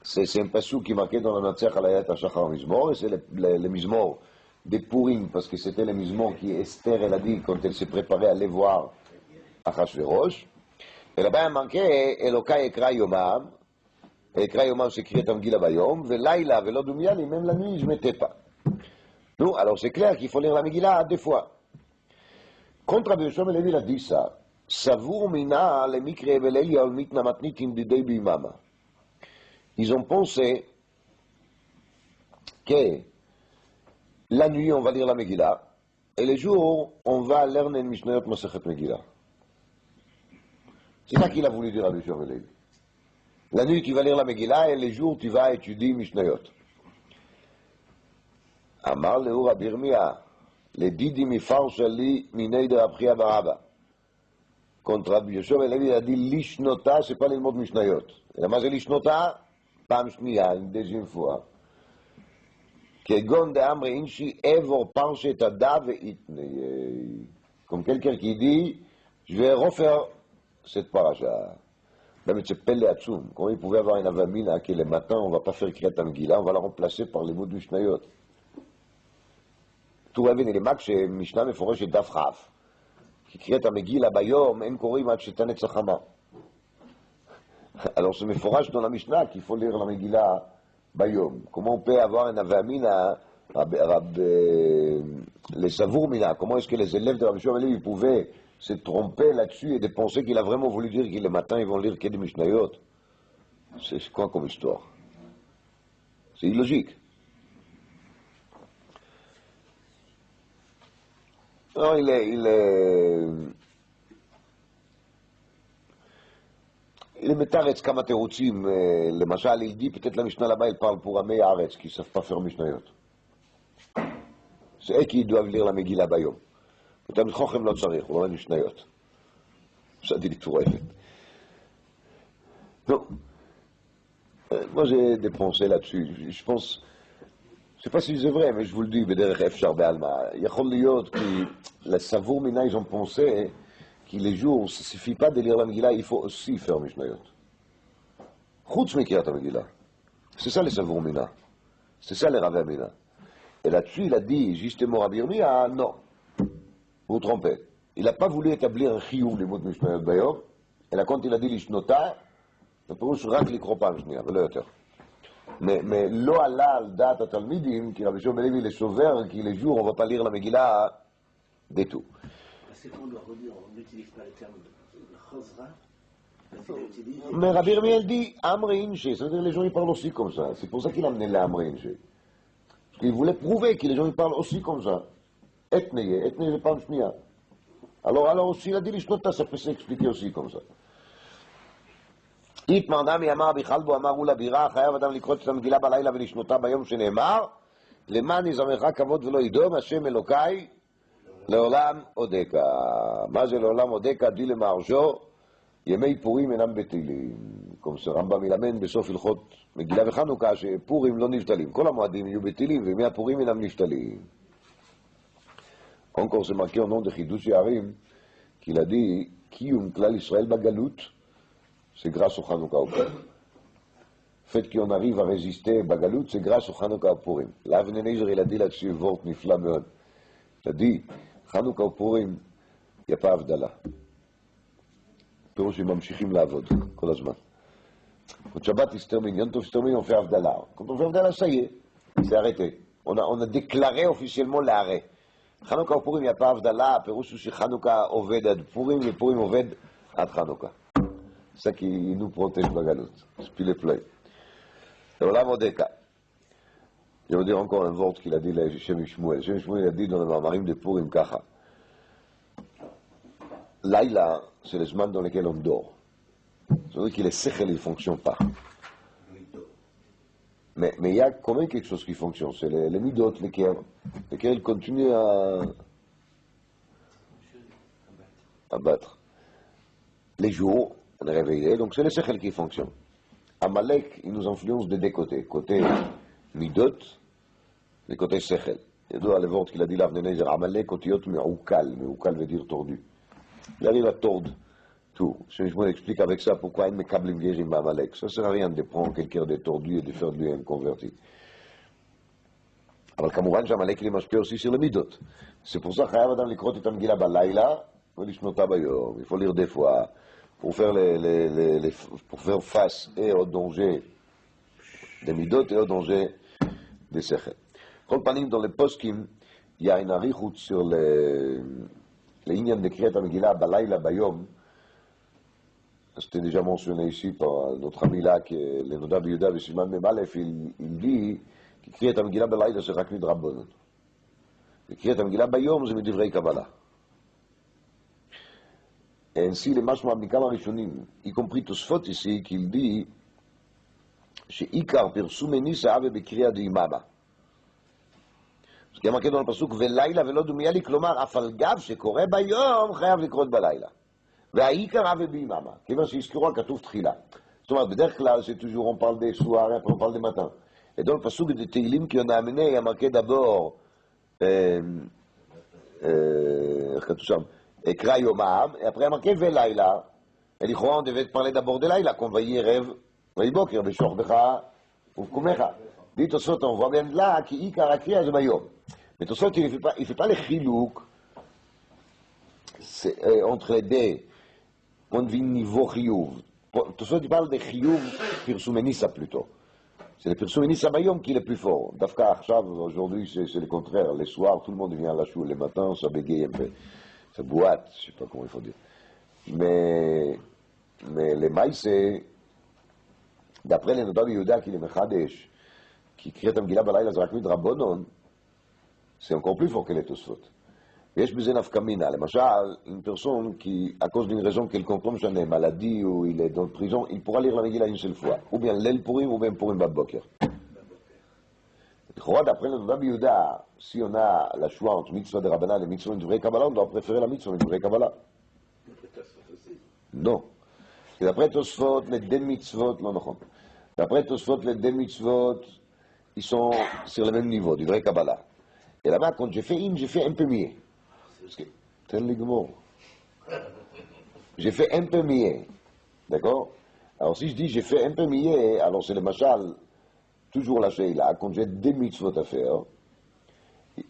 c'est un passou qui est marqué dans la Natsech Alayat Hashachar Mizmor, et c'est le Mizmor des Purim, parce que c'était le Mizmor qui Esther, elle a dit quand elle s'est préparée à aller voir Achashverosh. Et là-bas, il manquait Elokai Ekra Yomam. Ekra Yomam s'écrit à Megillah Bayom, Velaila, Velodumyali, même la nuit, je ne mettais pas. Non, alors c'est clair qu'il faut lire la Megillah deux fois. Contre Rabbi Yeshua ben Levi, il a dit ça. Savour mina le mikre veleli al mitna matnitim didei bimama. Ils ont pensé que la nuit, on va lire la Megillah, et les jours, on va lerner une Mishnayot Masechet Megillah. C'est ça qu'il a voulu dire à Rabbi Yeshua ben Levi. La nuit, tu vas lire la Megillah, et les jours, tu vas étudier Mishnayot. Amar Leu Rabbi Yirmiyah, le didi mifar shali minei de Rabchia baraba. Contre Rabbi Yeshua ben Levi, il a dit Lishnota, c'est pas les mots de Mishnayot. Et la mazé Lishnota, פעם שנייה, une deuxième fois. כגון דאמרי אינשי עבור פרשת הדא ואיתני. Comme quelqu'un qui dit, je vais refaire cette paracha. Même c'est pelle עצום. Comment il pouvait avoir une avamina que le matin, on ne va pas faire Kriyat Megillah, on va la remplacer par les mots du Mishnayot. tout אבן אלמק שמשנה מפורשת דף כ' כי קריאת המגילה ביום אין קוראים עד שתנץ החמה. Alors c'est méforage dans la Mishnah qu'il faut lire la Megillah Bayom. Comment on peut avoir un avamina, les savour mina? Comment est-ce que les élèves de Rabbi Yeshua ben Levi pouvaient se tromper là-dessus et de penser qu'il a vraiment voulu dire que le matin ils vont lire que des Mishnayot? C'est quoi comme histoire? C'est illogique. Non, il est métaretz kama terutzim, למשל, il dit peut-être la Mishnah là-bas, il parle pour Amei Haaretz qui ne savent pas faire Mishnayot. C'est eux qui doivent lire la Megillah Bayom. Peut-être Chochem לא צריך, הוא לומד Mishnayot. Ça dit tout ouais. Non. Moi j'ai des pensées là-dessus. Je pense, je ne sais pas si c'est vrai, mais je vous le dis, בדרך אפשר בעלמא. יכול להיות כי לסבור מינה ils ont pensé que les jours, ça ne suffit pas de lire la Megillah, il faut aussi faire Mishnayot. Chutz mikrat Megillah. C'est ça les savour mina. C'est ça les Rav Amina. Et là-dessus, il a dit, justement, Rabbi Yirmiyah, non. Vous vous trompez. Il n'a pas voulu établir un chiyuv les mots de Mishnayot Bayom. Et là, quand il a dit l'ishnota, le perouche rak likro pam shnia, ולא יותר. Mais לא עלה על דעת התלמידים, כי רבי יהושע בן לוי לשובר, כי les jours, on ne va pas lire la Megillah du tout. C'est qu'on doit redire, on n'utilise pas le terme de chosra. Mais Rabbi Yirmiyah dit Amri Inche, ça veut dire que les gens ils parlent aussi comme ça. C'est pour ça qu'il a amené la Amri Inche. Parce qu'il voulait prouver que les gens ils parlent aussi comme ça. Etneye c'est pas shnia. Alors aussi il a dit l'ishnota, ça peut s'expliquer aussi comme ça. התמרדה מימר בכלל בו אמרו לבירה חייב אדם לקרוא את המגילה בלילה ולשנותה ביום שנאמר למען יזמרך כבוד ולא ידום השם אלוקי לעולם עודקה. מה זה לעולם עודקה? די למהרשו ימי פורים אינם בטלים. כמו שרמב"ם מלמד בסוף הלכות מגילה וחנוכה שפורים לא נבטלים, כל המועדים יהיו בטלים וימי הפורים אינם נבטלים. encore c'est marqué au nom de חידוש יערים qu'il a dit קיום כלל ישראל בגלות c'est grâce au Hanouka au Purim. Le fait qu'on arrive à résister Bagalout, c'est grâce au Hanouka au Purim. L'Avnei Nezer, il a dit là-dessus, Vort Nifla Meod. Il a dit, חנוכה ופורים, il n'y a pas הבדלה. פירוש שממשיכים לעבוד כל הזמן. Quand Shabbat il se termine, Yom Tov se termine, on fait Havdalah. Quand on fait Havdalah, ça y est, c'est arrêté. On a déclaré officiellement l'arrêt. Chanukah ou Purim, il n'y a pas Havdalah, פירוש c'est Chanukah oved ad Purim, et Purim oved ad Chanukah. C'est ça qui nous protège בגלות. C'est puis les plaies. Et voilà mon déca. Je vais dire encore un vort qu'il a dit là, Shem Shmuel. Shem Shmuel a dit dans le Mamarim de Purim, Kacha. Laïla, c'est le zman dans lequel on dort. C'est-à-dire que les sechel ne fonctionnent pas. Mais il y a quand même quelque chose qui fonctionne, c'est les midot, lesquels continuent à battre. Les jours, on est réveillé, donc c'est les sechel qui fonctionnent. Amalek, il nous influence de deux côtés. Côté midot, et côté sechel. Il y a les ventes qu'il a dit là, Amalek, otiot me'oukal. Me'oukal veut dire tordu. Il arrive à tordre tout. Je me explique avec ça pourquoi il me câble une guérim à Amalek. Ça ne sert à rien de prendre quelqu'un de tordu et de faire de lui un converti. Alors, כמובן שהמלאק il משפיע aussi sur le midot. C'est pour ça חייב אדם לקרוא את המגילה בלילה ולשנותה ביום. Il faut lire des fois pour faire pour faire face et au danger des midot et au danger des sechel. כל פנים, dans les poskim, il y a une arichut sur לעניין de קריאת המגילה בלילה ביום. C'était déjà mentionné ici par notre ami là, qui est le Noda Biyuda Vesiman Memalef, il dit que קריאת המגילה בלילה c'est רק מדרבנן. וקריאת המגילה ביום זה מדברי קבלה. Et ainsi, les mashma מכמה ראשונים, y compris תוספות ici, qu'il dit שעיקר פרסום הניסה הווה בקריאה דאיממה. אז כי אמרנו בפסוק ולילה ולא דומיה לי, כלומר אף על גב שקורא ביום חייב לקרות בלילה. והעיקר הווה ביממה, כיוון שהזכירו הכתוב תחילה. זאת אומרת, בדרך כלל c'est toujours on parle des soirs, après on parle des matins. Et dans le pasuk de Teilim qu'on a amené, il y a marqué d'abord איך כתוב שם? אקרא יומם, et après il y a marqué ולילה. Et לכאורה on devait parler d'abord de לילה, qu'on ויהי ערב ויהי בוקר בשוכבך ובקומך. dit Tosfot, on voit bien de là qui עיקר הקריאה זה ביום. Mais Tosfot, il ne fait pas le chilouk entre les deux point de vue niveau chiyuv. Tosfot, il parle de chiyuv pirsumenissa plutôt. C'est le pirsumenissa bayom qui est le plus fort. Dafka Achshav, aujourd'hui, c'est le contraire. Les soirs, tout le monde vient à la choule. Les matins, ça bégaye un peu. Ça boite, je ne sais pas comment il faut dire. Mais les maïsés, d'après les Noda Biyuda qui est Mechadesh, qui crée un Megillah Balayla Zrakmid Rabbonon, c'est encore plus fort que les Tosfot. ויש בזה נפקא מינה, למשל, une personne qui, à cause d'une raison quelconque, comme j'en ai, maladie ou il est dans la prison, il pourra lire la Megillah une seule fois, ou bien l'aile Purim, ou bien Purim Babboker. D'après le Noda Biyuda, si on a la choix entre mitzvah de Rabbanan et mitzvah de vraie Kabbalah, on doit préférer la mitzvah de vraie Kabbalah. Non. D'après Tosfot, les deux mitzvot, non, non. D'après Tosfot, les deux mitzvot, ils sont sur le même niveau, du vrai Kabbalah. Et là-bas, quand j'ai fait une, j'ai fait un peu mieux. Parce que, tel les gmours. J'ai fait un peu mieux. D'accord? Alors, si je dis j'ai fait un peu mieux, alors c'est le machal, toujours la sheila, quand j'ai deux mitzvot à faire,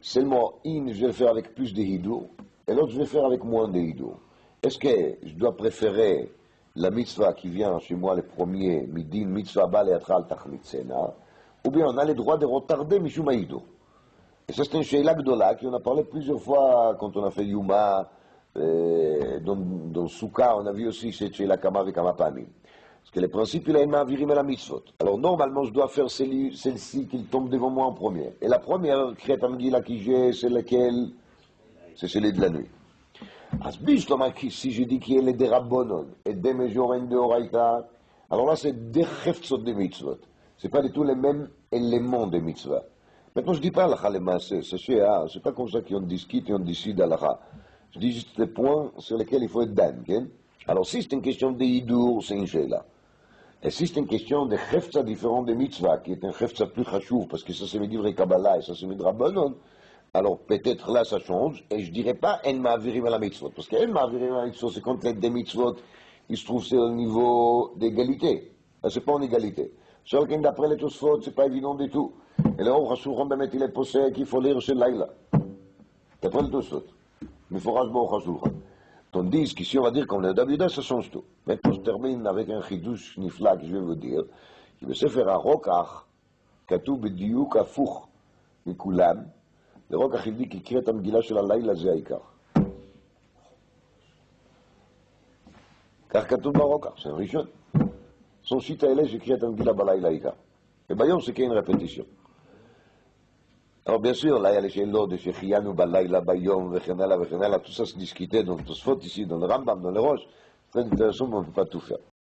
seulement une, je vais le faire avec plus de hidour, et l'autre, je vais le faire avec moins de hidour. Est-ce que je dois préférer la mitzvah qui vient chez moi le premier, midin, mitzvah bal et atral tachmitzena, ou bien on a le droit de retarder mishum hidour? Et ça, c'est une sheila gdola qui on a parlé plusieurs fois quand on a fait Yuma, dans Souka, on a vu aussi cette sheila kama ve kama pamim. Parce que le principe, il a une ma'avirim et la mitzvot. Alors normalement, je dois faire celle-ci qui tombe devant moi en premier. Et la première, Kriyat HaMegillah qui j'ai, c'est laquelle? C'est celle de la nuit. Si je dis qu'il y a des rabbonon et des mejoren de oraita, alors là, c'est des cheftzot de mitzvot. C'est pas du tout les mêmes éléments de mitzvah. Maintenant, je ne dis pas l'akha le maaseh, c'est pas comme ça qu'on discute et on décide à l'akha. Je dis juste les points sur lesquels il faut être dan. Okay? Alors, si c'est une question de hidour, c'est une sheila. Et si c'est une question de chefza différent de mitzvah, qui est un chefza plus chachouv, parce que ça c'est midivrei Kabbalah et ça c'est midrash Rabbanon, alors peut-être là ça change, et je dirais pas en ma'avirim à la mitzvot, parce qu'en ma'avirim à la mitzvot, c'est quand les deux mitzvot, ils se trouvent sur le niveau d'égalité. Là, c'est pas en égalité. Seul qu'un d'après les Tosfot, c'est pas évident du tout. Et là, on rassure, il est posé qu'il faut lire chez Laïla. D'après les Tosfot. Meforach Baruch HaShulchan. Tandis qu'ici, on va dire, comme le David, ça change tout. Maintenant, je termine avec un chidouche nifla que je vais vous dire. Qui veut se faire un rokach, כתוב בדיוק הפוך מכולם, ורוק החיבליק יקרא את המגילה של הלילה, זה העיקר. כך כתוב ברוקח, c'est un ראשון. Son site האלה שקרא את המגילה בלילה העיקר. וביום זה כן רפטישן. Alors bien sûr, là il y a les שאלות de שהחיינו בלילה, ביום וכן הלאה וכן הלאה, tout ça se discutait dans le Tosfot ici, dans le Rambam, dans le Rosh, très intéressant, mais on ne peut pas tout faire.